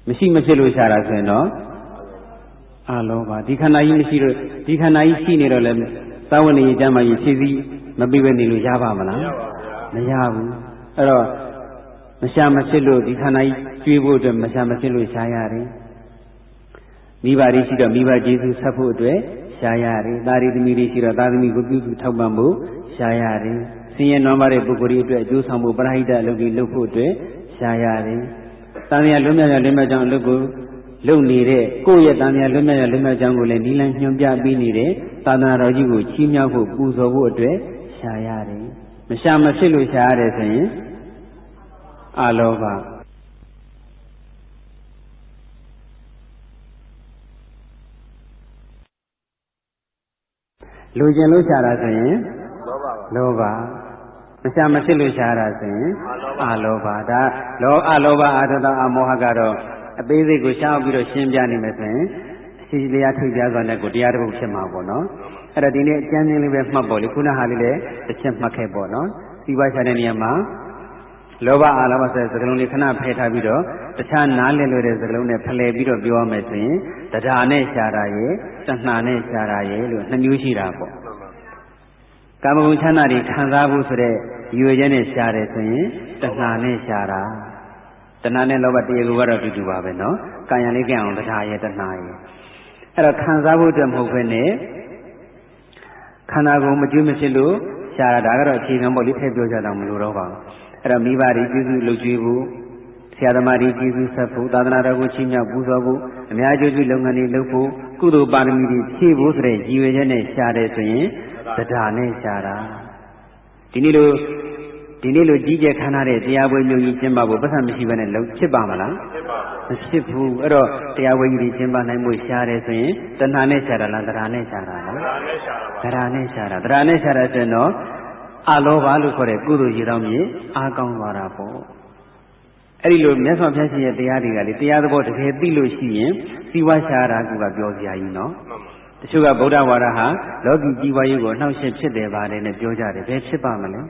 မရှိမဖြစ်လို့ရှာတာဆိုရင်တော့အလောဘဒီခန္ဓာကြီးမရှိလို့ဒီခန္ဓာကြီးရှိနေတော့လည်းသာဝဏီကျမ်းမာကြီးဖြည့်စည်းမပြီးပဲနေလို့ရပါမလားမရဘူးအဲ့တော့မရှာမဖြစ်လို့ဒီခန္ဓာကြီးကျွေးဖို့အတွက်မရှာမဖြစ်လို့ရှားရတယ်မိဘတွေရှိတော့မိဘကျေးဇူးဆက်ဖို့အတွက်ရှားရတယ်သားရီသမီးတွေရှိတော့သားသမီးကိုပြုစုထောက်ပံ့ဖို့ရှားရတယ်ဆင်းရဲနွမ်းပါးတဲ့ပုဂ္ဂိုလ်တွေအတွက်အကျိုးဆောင်ဖို့ပရဟိတအလုပ်တွေလုပ်ဖို့အတွက်ရှားရတယ်တန်မြတ်လွတ်မြောက်လွတ်မြောက်ကြောင်းအလုပ်ကိုလုပ်နေတဲ့ကိုယ့်ရဲ့တန်မြတ်လွတ်မြောက်လွတ်မြောက်ကြောင်းကိုလည်းဒီလမ်းညွှန်ပြပေးနေတဲ့သာသနာတော်ကြီးကိုချီးမြှောက်ဖို့ပူဇော်ဖို့အတွက်ရှားရတယ်မရှာမဖြစ်လို့ရှားရတယ်ဆိုရင်အလောဘလူကျင်လို့ရှားတာဆိုရင်လောဘမရှာမဖြစ်လို့ရှားတာဆိုရင်အလောဘဒါအလောဘအာထောတအမောဟကတော့အသေးစိတ်ကိုရှားပြီးတော့ရှင်းပြနေမယ်ဆိုရင်အရှိတရားထိပ်ပြစွာနဲ့ကိုတရားတစ်ခုဖြစ်မှာပေါ့နော်အဲ့တော့ဒီနေ့အကျဉ်းချင်းလေးပဲမှတ်ပေါ့လေခုနဟာလေးလည်းတစ်ချက်မှတ်ခဲ့ပေါ့နော်စီးပွားရှာတဲ့နေရာမှာလောဘအာလောဘဆိုတဲ့စကားလုံးလေးခဏဖယ်ထားပြီးတော့တခြားနားလည်လို့တဲ့စကားလုံးနဲ့ဖလှယ်ပြီးတော့ပြောရမယ်ဆိုရင်တရားနဲ့ရှားတာရဲ့တဏှာနဲ့ရှားတာရဲ့လို့နှစ်မျိုးရှိတာပေါ့ကာမဂုဏ်ချမ်းသာတွေခံစားဖို့ဆိုတဲ့ရည်ရွယ်ချက်နဲ့ရှားတယ်ဆိုရင်တဏှာနဲ့ရှားတာတဏှာနဲ့လောဘတရားကိုကတော့တူတူပါပဲနော်ကာယံလေးကြအောင်တရားရဲ့တဏှာရဲ့အဲ့တော့ခံစားဖို့အတွက်မဟုတ်ဘဲနဲ့ခန္ဓာကိုယ်မကျွေးမဖြစ်လို့ရှားတာဒါကတော့အခြေခံပေါ့လေထည့်ပြောကြတော့မလို့တော့ပါဘူးအဲ့တော့မိဘတွေကျေးဇူးလုပ်ကြွေးဖို့ဆရာသမားတွေကျေးဇူးဆက်ဖို့သာသနာတော်ကိုချီးမြှောက်ပူဇော်ဖို့အများကျေးဇူးလုပ်ငန်းတွေလုပ်ဖို့ကုသိုလ်ပါရမီတွေဖြည့်ဖို့ဆိုတဲ့ရည်ရွယ်ချက်နဲ့ရှားတယ်ဆိုရင်တရားနဲ့ရှားတာဒီနေ့လိုကြီးကျယ်ခမ်းနားတဲ့တရားပွဲမျိုးကြီးကျင်းပဖို့ပတ်သက်မရှိဘဲနဲ့ဖြစ်ပါမလားမဖြစ်ဘူးအဲ့တော့တရားပွဲကြီးကျင်းပနိုင်မှုရှားတယ်ဆိုရင်တဏှာနဲ့ရှားတာလားတရားနဲ့ရှားတာလားတရားနဲ့ရှားတာတရားနဲ့ရှားတာဆိုရင်တော့အလောဘလို့ခေါ်တဲ့ကုသိုလ်ရည်တော်မြည်အားကောင်းသွားတာပေါ့အဲ့ဒီလိုမြတ်စွာဘုရားရှင်ရဲ့တရားတွေကလေတရားသဘောတကယ်သိလို့ရှိရင်စီဝါရှားတာကပြောစရာကြီးနော်တချို့ကဗုဒ္ဓဝါဒဟာလောကီကြီးပွားရေးကိုနှောင့်ယှက်ဖြစ်တယ်ပါတယ်နဲ့ပြောကြတယ်ဘယ်ဖြစ်ပါမလဲ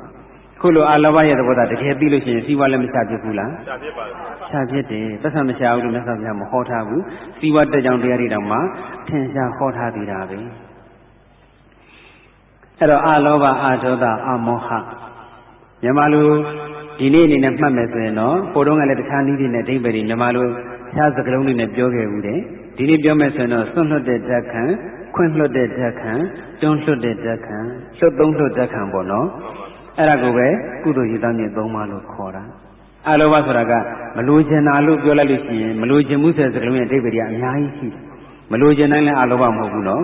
ခုလိုအလောဘရဲ့သဘောတရားတကယ်သိလို့ရှိရင်စီဝါလည်းမရှားဖြစ်ဘူးလားရှားဖြစ်ပါဘူးရှားဖြစ်တယ်သက်သာမရှားဘူးလို့မြတ်စွာဘုရားမဟောထားဘူးစီဝါတက်ကြောင်တရားတွေတောင်မှထင်ရှားဟောထားသေးတာပဲအဲ့တော့အလောဘအာဒေါသအမောဟမြန်မာလူဒီနေ့အနေနဲ့မှတ်မယ်ဆိုရင်တော့ပို့တော့ကလည်းတခြားနည်းတွေနဲ့အဓိပ္ပာယ်တွေမြန်မာလူခြားစကားလုံးတွေနဲ့ပြောခဲ့ဘူးတဲ့ဒီနေ့ပြောမယ်ဆိုရင်တော့စွန့်လွတ်တဲ့ဓာတ်ခံခွင့်လွတ်တဲ့ဓာတ်ခံတွန်းလွတ်တဲ့ဓာတ်ခံလွတ်သုံးလွတ်ဓာတ်ခံပေါ့နော်အဲ့ဒါကိုပဲကုသိုလ်ရည်သားမြစ်သုံးပါလို့ခေါ်တာအလောဘဆိုတာကမလိုချင်တာလို့ပြောလိုက်လို့ရှိရင်မလိုချင်မှုဆိုတဲ့စကားလုံးရဲ့အဓိပ္ပာယ်ကအများကြီးရှိတယ်မလိုချင်တိုင်းလည်းအလောဘမဟုတ်ဘူးနော်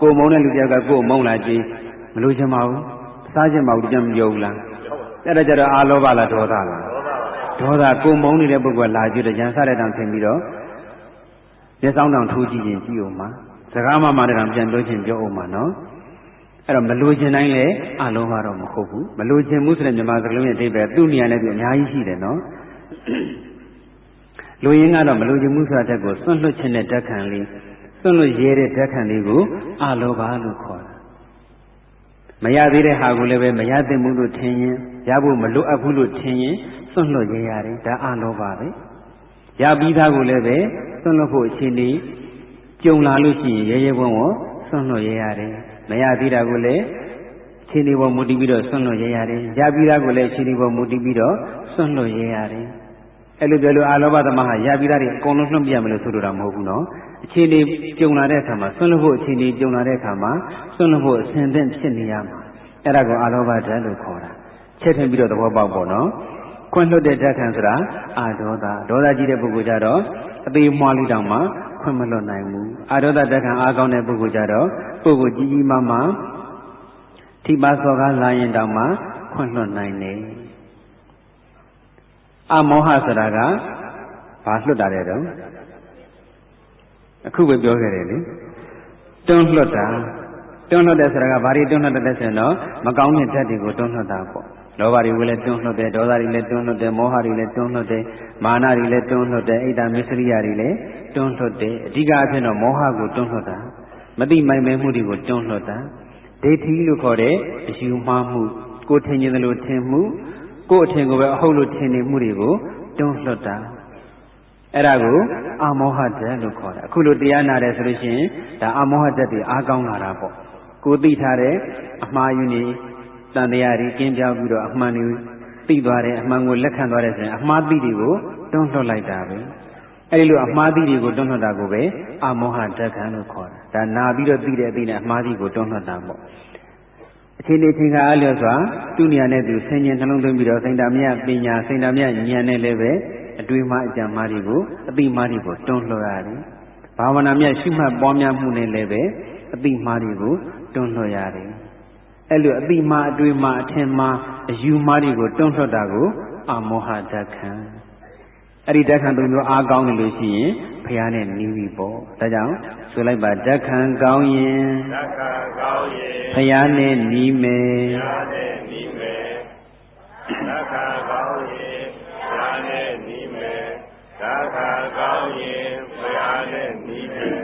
ကိုယ်မုန်းတဲ့လူတယောက်ကကိုယ်မုန်းလာကြည့်မလိုချင်ပါဘူးစားချင်ပါဘူးကြမ်းမပြောဘူးလားအဲ့ဒါကြတော့အလောဘလားဒေါသလားဒေါသကိုမုန်းနေတဲ့ပုဂ္ဂိုလ်လာကြည့်တဲ့ရန်စားတဲ့တောင်ထင်ပြီးတော့မျက်စောင်းတောင်ထိုးကြည့်ရင်ကြည့်အောင်ပါစကားမှတဲ့တောင်ပြန်ပြောချင်ပြောအောင်ပါနော်အဲ့တော့မလိုချင်တိုင်းလည်းအလောဘတော့မဟုတ်ဘူးမလိုချင်မှုဆိုတဲ့မြန်မာစကားလုံးရဲ့အဓိပ္ပာယ်သူ့နေရာနဲ့သူအများကြီးရှိတယ်နော်လူရင်းကတော့မလိုချင်မှုဆိုတာတက်ကိုစွန့်လွတ်ခြင်းတဲ့ဓာတ်ခံလေးစွန့်လွတ်ရဲတဲ့ဓာတ်ခံလေးကိုအလောဘလို့ခေါ်တာ မရသေးတဲ့ဟာကိုလည်းပဲမရသင့်ဘူးလို့ထင်ရင်ရဖို့မလိုအပ်ဘူးလို့ထင်ရင်စွန့်လွတ်ရရတယ်ဒါအလောဘပဲရပြီးသားကိုလည်းပဲစွန့်လွတ်ဖို့အခြေအနေကြုံလာလို့ရှိရင်ရဲရဲဝံ့ဝံ့စွန့်လွတ်ရရတယ်မရသေးတာကိုလည်းအခြေအနေပေါ်မူတည်ပြီးတော့စွန့်လွတ်ရရတယ်ရပြီးသားကိုလည်းအခြေအနေပေါ်မူတည်ပြီးတော့စွန့်လွတ်ရရတယ်အဲ့လိုပြောလို့အာလောဘသမဟာရပြီးသားတွေအကုန်လုံးလွှတ်ပြရမယ်လို့ဆိုလိုတာမဟုတ်ဘူးနော်အခြေအနေကြုံလာတဲ့အခါမှာစွန့်လွတ်ဖို့အခြေအနေကြုံလာတဲ့အခါမှာစွန့်လွတ်ဖို့အစဉ်သင့်ဖြစ်နေရမှာအဲ့ဒါကိုအာလောဘဓာတ်လို့ခေါ်တာချက်ထင်ပြီးတော့သဘောပေါက်ပေါ့နော်ခွင့်လွတ်တဲ့ဓာတ်ခံဆိုတာအာဒေါသဒေါသကြီးတဲ့ပုဂ္ဂိုလ်ကြတော့အသေးမွှားလေးတောင်မှခွင့်မလွတ်နိုင်ဘူးအာဒေါသဓာတ်ခံအားကောင်းတဲ့ပုဂ္ဂိုလ်ကြတော့ပုဂ္ဂိုလ်ကြီးကြီးမားမားထိပါစော်ကားလာရင်တောင်မှခွင့်လွတ်နိုင်တယ်အမောဟဆိုတာကဘာလွတ်တာလဲတော့အခုပဲပြောခဲ့တယ်လေတွန်းလွတ်တာတွန်းလွတ်တယ်ဆိုတာကဘာတွေတွန်းလွတ်တယ်ဆိုရင်တော့မကောင်းတဲ့ဓာတ်တွေကိုတွန်းလွတ်တာပေါ့လောဘတွေကိုလည်းတွန်းလွတ်တယ်ဒေါသတွေလည်းတွန်းလွတ်တယ်မောဟတွေလည်းတွန်းလွတ်တယ်မာနတွေလည်းတွန်းလွတ်တယ်အိတ်တမစ္စရိယတွေလည်းတွန်းလွတ်တယ်အဓိကအဖြစ်တော့မောဟကိုတွန်းလွတ်တာမတိမိုင်မဲမှုတွေကိုတွန်းလွတ်တာဒိဋ္ဌိလို့ခေါ်တဲ့အယူမှားမှုကိုထင်ခြင်းလို့ထင်မှုကိုအထင်ကိုပဲအဟုတ်လို့ထင်နေမှုတွေကိုတွန်းလွတ်တာအဲ့ဒါကိုအမောဟဓာတ်လို့ခေါ်တယ်အခုလိုတရားနာတယ်ဆိုလို့ရှိရင်ဒါအမောဟဓာတ်တွေအားကောင်းလာတာပေါ့ကိုသိထားတဲ့အမှားယူနေတန်တရားတွေကင်းပြောင်းပြီးတော့အမှန်ကိုသိသွားတယ်အမှန်ကိုလက်ခံသွားတယ်ဆိုရင်အမှားသိတွေကိုတွန်းလှတ်လိုက်တာပဲအဲဒီလိုအမှားသိတွေကိုတွန်းလှတ်တာကိုပဲအမောဟဓာတ်ခံလို့ခေါ်တာဒါနာပြီးတော့သိတဲ့အသိနဲ့အမှားသိကိုတွန်းလှတ်တာပေါ့အခြေအနေချင်းကအလျော်စွာသူ့နေရာနဲ့သူဆင်ញင်နှလုံးသွင်းပြီးတော့စိတ်ဓာမြတ်ပညာစိတ်ဓာမြတ်ဉာဏ်နဲ့လည်းပဲအတွေးမှအကြံမှားတွေကိုအသိမှားတွေကိုတွန်းလှတ်ရတယ်ဘာဝနာမြတ်ရှိမှတ်ပွားများမှုနဲ့လည်းပဲအသိမှားတွေကိုတွန်းလှတ်ရတယ်အဲ့လိုအတိမအတွေ့မအထင်မှာအယူမှားတွေကိုတွန်းထွက်တာကိုအမောဟဓာတ်ခံအဲ့ဒီဓာတ်ခံသုံးမျိုးအားကောင်းနေလို့ရှိရင်ဖះနဲ့နီးပြီပေါ့ဒါကြောင့်ဆိုလိုက်ပါဓာတ်ခံကောင်းရင်ဓာတ်ခံကောင်းရင်ဖះနဲ့နီးမယ်ဖះနဲ့နီးမယ်ဓာတ်ခံကောင်းရင်ဖះနဲ့နီးမယ်ဓာတ်ခံကောင်းရင်ဖះနဲ့နီးမယ်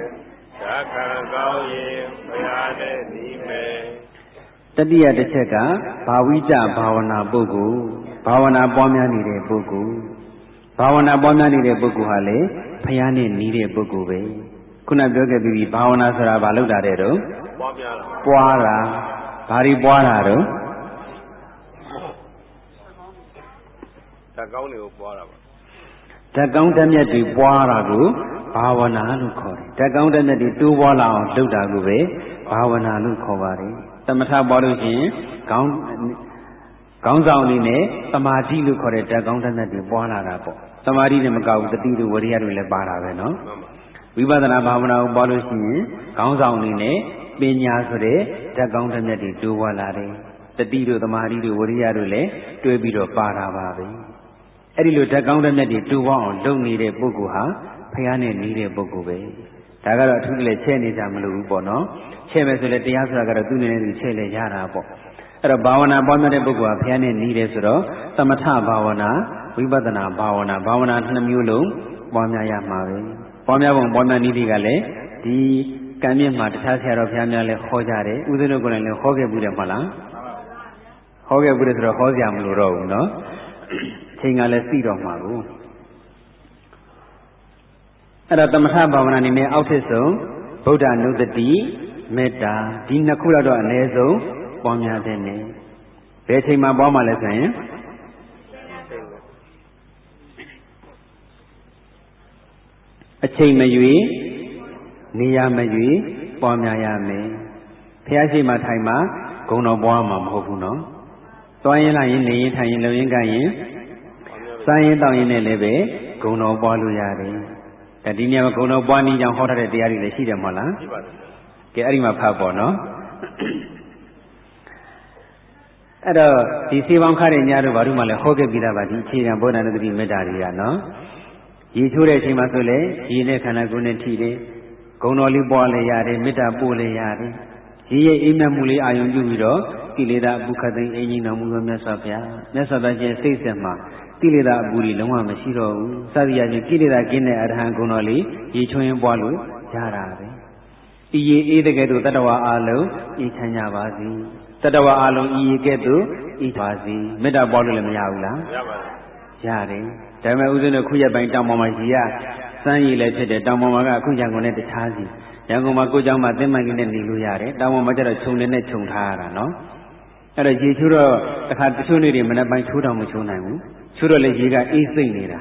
ဓာတ်ခံကောင်းရင်ဖះနဲ့နီးမယ်တတိယတစ်ချက်ကဘာဝိကြဘာဝနာပုဂ္ဂိုလ်ဘာဝနာပွားများနေတဲ့ပုဂ္ဂိုလ်ဘာဝနာပွားများနေတဲ့ပုဂ္ဂိုလ်ဟာလေဖះနဲ့နီးတဲ့ပုဂ္ဂိုလ်ပဲခုနပြောခဲ့ပြီးဘာဝနာဆိုတာဘာလုပ်တာတဲ့တော့ပွားတာဘာတွေပွားတာတော့ဓာတ်ကောင်းတွေကိုပွားတာပါဓာတ်ကောင်းဓာတ်မြတ်တွေပွားတာကိုဘာဝနာလို့ခေါ်တယ်ဓာတ်ကောင်းဓာတ်မြတ်တွေတိုးပွားလာအောင်လုပ်တာကိုပဲဘာဝနာလို့ခေါ်ပါတယ်သမထပွားလို့ရှိရင်ခေါင်းဆောင်အနေနဲ့သမာဓိလို့ခေါ်တဲ့ဓာတ်ကောင်းဓာတ်မြတ်တွေပွားလာတာပေါ့သမာဓိနဲ့မကောက်ဘူးတတိတို့ဝရိယတို့လည်းပါတာပဲနော်ဝိပဿနာဘာဝနာကိုပွားလို့ရှိရင်ခေါင်းဆောင်အနေနဲ့ပညာဆိုတဲ့ဓာတ်ကောင်းဓာတ်မြတ်တွေတိုးပွားလာတယ်တတိတို့သမာဓိတို့ဝရိယတို့လည်းတွဲပြီးတော့ပါတာပါပဲအဲ့ဒီလိုဓာတ်ကောင်းဓာတ်မြတ်တွေတိုးပွားအောင်လုပ်နေတဲ့ပုဂ္ဂိုလ်ဟာဖះနဲ့နေတဲ့ပုဂ္ဂိုလ်ပဲဒါကတော့အထူးလည်းချဲ့နေကြမလို့ဘူးပေါ့နော်ချဲ့မယ်ဆိုလည်းတရားဆိုတာကတော့သူ့နေနဲ့သူချဲ့လေရတာပေါ့အဲ့တော့ဘာဝနာပွားများတဲ့ပုဂ္ဂိုလ်ကဘုရားနဲ့နီးတယ်ဆိုတော့သမထဘာဝနာဝိပဿနာဘာဝနာနှစ်မျိုးလုံးပွားများရမှာပဲပွားများပုံပွားများနည်းတွေကလည်းဒီကံမြင့်မှာတခြားဆရာတော်ဘုရားများလည်းဟောကြတယ်ဥဒ္ဓတို့ကလည်းဟောခဲ့ဘူးတယ်မဟုတ်လားဟောခဲ့ဘူးတယ်ဆိုတော့ဟောစရာမလိုတော့ဘူးနော်အချိန်ကလည်းသိတော့မှာကိုအဲ့တော့သမထဘာဝနာအနေနဲ့အောက်ထစ်ဆုံးဗုဒ္ဓနုတ္တိမေတ္တာဒီနှစ်ခုတော့အနည်းဆုံးပွားများတဲ့နေဘယ်ချိန်မှာပွားမှလဲဆိုရင်အချိန်မရွေးနေရာမရွေးပွားများရမယ်ဖះရှိမှထိုင်မှာဂုဏတော်ပွားမှာမဟုတ်ဘူးနော်သွားရင်လာရင်နေရင်ထိုင်ရင်လုံရင်ကရင်စားရင်တောင်းရင်လည်းပဲဂုဏတော်ပွားလို့ရတယ်ဒါဒီနေရာမှာဂုဏတော်ပွားနည်းကြောင့်ဟောထားတဲ့တရားတွေလည်းရှိတယ်မဟုတ်လားရှိပါတယ်ကဲအဲ့ဒီမှာဖတ်ပေါ့နော်အဲ့တော့ဒီစေပေါင်းခါတဲ့ညတို့ဘာလို့မှလည်းဟောခဲ့ပြီးသားပါဒီအခြေခံဗုဒ္ဓနုတ္တိမေတ္တာတွေကနော်ရေချိုးတဲ့အချိန်မှာဆိုလေရေနဲ့ခန္ဓာကိုယ်နဲ့ထိတယ်ဂုဏတော်လေးပွားလည်းရတယ်မေတ္တာပို့လည်းရတယ်ရေရဲ့အိမ်မက်မှုလေးအာယုံပြုပြီးတော့ကိလေသာအပုခတ်သိမ်းအင်းကြီးတော်မူသောမြတ်စွာဘုရားမြတ်စွာဘုရားရှင်စိတ်ဆက်မှာကိလေသာအပူတွေလုံးဝမရှိတော့ဘူးစသည်အချင်းကိလေသာကင်းတဲ့အရဟံဂုဏတော်လေးရေချိုးရင်ပွားလို့ရတာပဲ အေးတဲ့ကဲ့သို့တတ္တဝါအလုံးအေးချမ်းကြပါစေတတ္တဝါအလုံးအေးကဲ့သို့အေးပါစေမေတ္တာပွားလို့လည်းမရဘူးလားရပါတယ်ရတယ်ဒါပေမဲ့ဦးဇင်းတို့ခုရက်ပိုင်းတောင်ပေါ်မှာကြီးရစမ်းရည်လည်းဖြစ်တယ်တောင်ပေါ်မှာကအခုရန်ကုန်နဲ့တခြားစီရန်ကုန်မှာကိုเจ้าမှာသင်္မှန်ကြီးနဲ့နေလို့ရတယ်တောင်ပေါ်မှာကျတော့ခြုံနဲ့ခြုံထားရတာနော်အဲ့တော့ရေချိုးတော့တခါတချို့နေ့တွေမနေ့ပိုင်းချိုးတော့မချိုးနိုင်ဘူးချိုးတော့လေရေကအေးစိမ့်နေတာ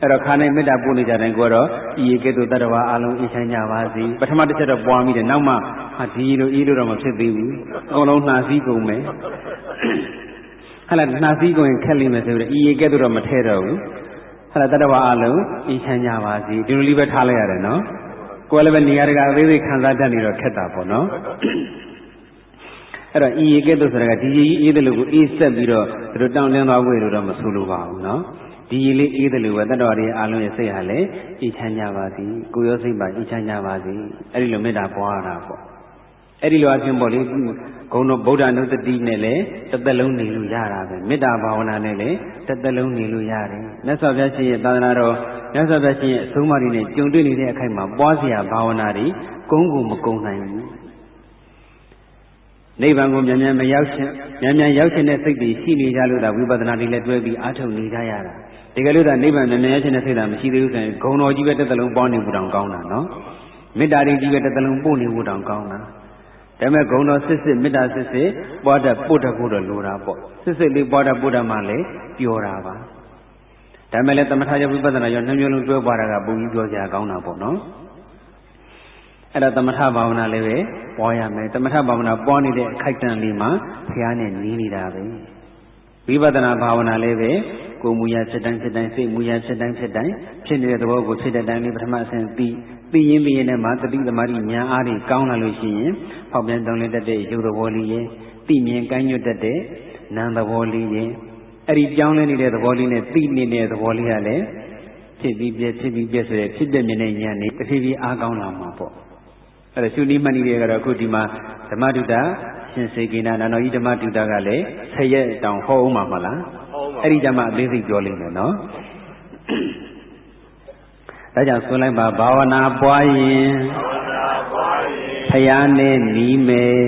အဲ့တော့ခါနိုင်မေတ္တာပို့နေကြတိုင်းကိုတော့ဤကဲ့သို့တတ္တဝါအလုံးအေးချမ်းကြပါစေပထမတစ်ချက်တော့ပွားမိတယ်နောက်မှဒီလိုအေးလို့တော့မဖြစ်သေးဘူးအကုန်လုံးနှာစည်းကုန်မယ်ဟဲ့လားနှာစည်းကုန်ရင်ခက်လိမ့်မယ်ဆိုပြီးဤကဲ့သို့တော့မထဲတော့ဘူးဟဲ့လားတတ္တဝါအလုံးအေးချမ်းကြပါစေဒီလိုလေးပဲထားလိုက်ရတယ်နော်ကိုယ်လည်းပဲနေရာတကာအသေးသေးခံစားတတ်နေတော့ခက်တာပေါ့နော်အဲ့တော့ဤကဲ့သို့ဆိုတာကဒီကြီးအေးတယ်လို့ကိုအေးဆက်ပြီးတော့သူတို့တောင်းတင်းသွားဖို့လို့တော့မဆိုလိုပါဘူးနော်ဒီလေးအေးတယ်လို့ပဲတတ္တဝါတွေအားလုံးရဲ့စိတ်ဟာလည်းအေးချမ်းကြပါစေကိုယ်ရောစိတ်ပါအေးချမ်းကြပါစေအဲ့ဒီလိုမေတ္တာပွားရတာပေါ့အဲ့ဒီလိုအချင်းပေါ့လေဂုဏ်တော်ဗုဒ္ဓနုတ္တိနဲ့လည်းတစ်သက်လုံးနေလို့ရတာပဲမေတ္တာဘာဝနာနဲ့လည်းတစ်သက်လုံးနေလို့ရတယ်မြတ်စွာဘုရားရှင်ရဲ့သာသနာတော်မြတ်စွာဘုရားရှင်ရဲ့အဆုံးအမတွေနဲ့ကြုံတွေ့နေတဲ့အခိုက်မှာပွားစရာဘာဝနာတွေကုန်းကိုမကုန်းနိုင်ဘူးနိဗ္ဗာန်ကိုမြန်မြန်မရောက်ခြင်းမြန်မြန်ရောက်ခြင်းတဲ့စိတ်တွေရှိနေကြလို့ဒါဝိပဿနာတွေလည်းတွဲပြီးအားထုတ်နေကြရတာဒီကလေးကနိဗ္ဗာန်မြန်မြန်ရောက်ခြင်းတဲ့စိတ်ဓာတ်မရှိသေးဘူးဆိုရင်ဂုဏ်တော်ကြီးပဲတစ်သက်လုံးပွားနေဖို့တောင်ကောင်းတာနော်မေတ္တာတွေကြီးပဲတစ်သက်လုံးပို့နေဖို့တောင်ကောင်းတာဒါပေမဲ့ဂုဏ်တော်စစ်စစ်မေတ္တာစစ်စစ်ပွားတတ်ပို့တတ်ဖို့တော့လိုတာပေါ့စစ်စစ်လေးပွားတတ်ပို့တတ်မှလည်းပြောတာပါဒါပေမဲ့လည်းသမထရောဝိပဿနာရောနှမျိုးလုံးတွဲပွားတာကပုံကြီးပြောကြကောင်းတာပေါ့နော်အဲ့ဒါသမထဘာဝနာလည်းပဲပွားရမယ်သမထဘာဝနာပွားနေတဲ့အခိုက်အတန့်လေးမှာဘုရားနဲ့နီးနေတာပဲဝိပဿနာဘာဝနာလည်းပဲကိုယ်မူရာဖြစ်တိုင်းစိတ်မူရာဖြစ်တိုင်းဖြစ်နေတဲ့သဘောကိုဖြစ်တဲ့တိုင်းလေးပထမအဆင့်သိရင်နဲ့မှတတိသမารိဉာဏ်အားတွေကောင်းလာလို့ရှိရင်ဖောက်ပြန်တောင်းလဲတတ်တဲ့ရုပ်သဘောလေးရဲ့သိမြင်ကိုင်းညွတ်တတ်တဲ့နာမ်သဘောလေးရဲ့အဲ့ဒီပြောင်းလဲနေတဲ့သဘောလေးနဲ့သိနေတဲ့သဘောလေးကလည်းဖြစ်ပြီးပြဆိုတဲ့ဖြစ်တဲ့မြင်တဲ့ဉာဏ်နဲ့တဖြည်းဖြည်းအားကောင်းလာမှာပေါ့အဲ့ဒါရှုနည်းမှတ်နည်းတွေကတော့အခုဒီမှာဓမ္မတုတ္တရှင်စေကိနာနာတော်ကြီးဓမ္မတုတ္တကလည်း10ရက်တောင်ဟောအောင်မှာမလားအဲ့ဒီကြမှာအသေးစိတ်ပြောလိမ့်မယ်နော်ဒါကြောင့်ဆိုလိုက်ပါဘာဝနာပွားရင်ဖယားနဲ့နီးမယ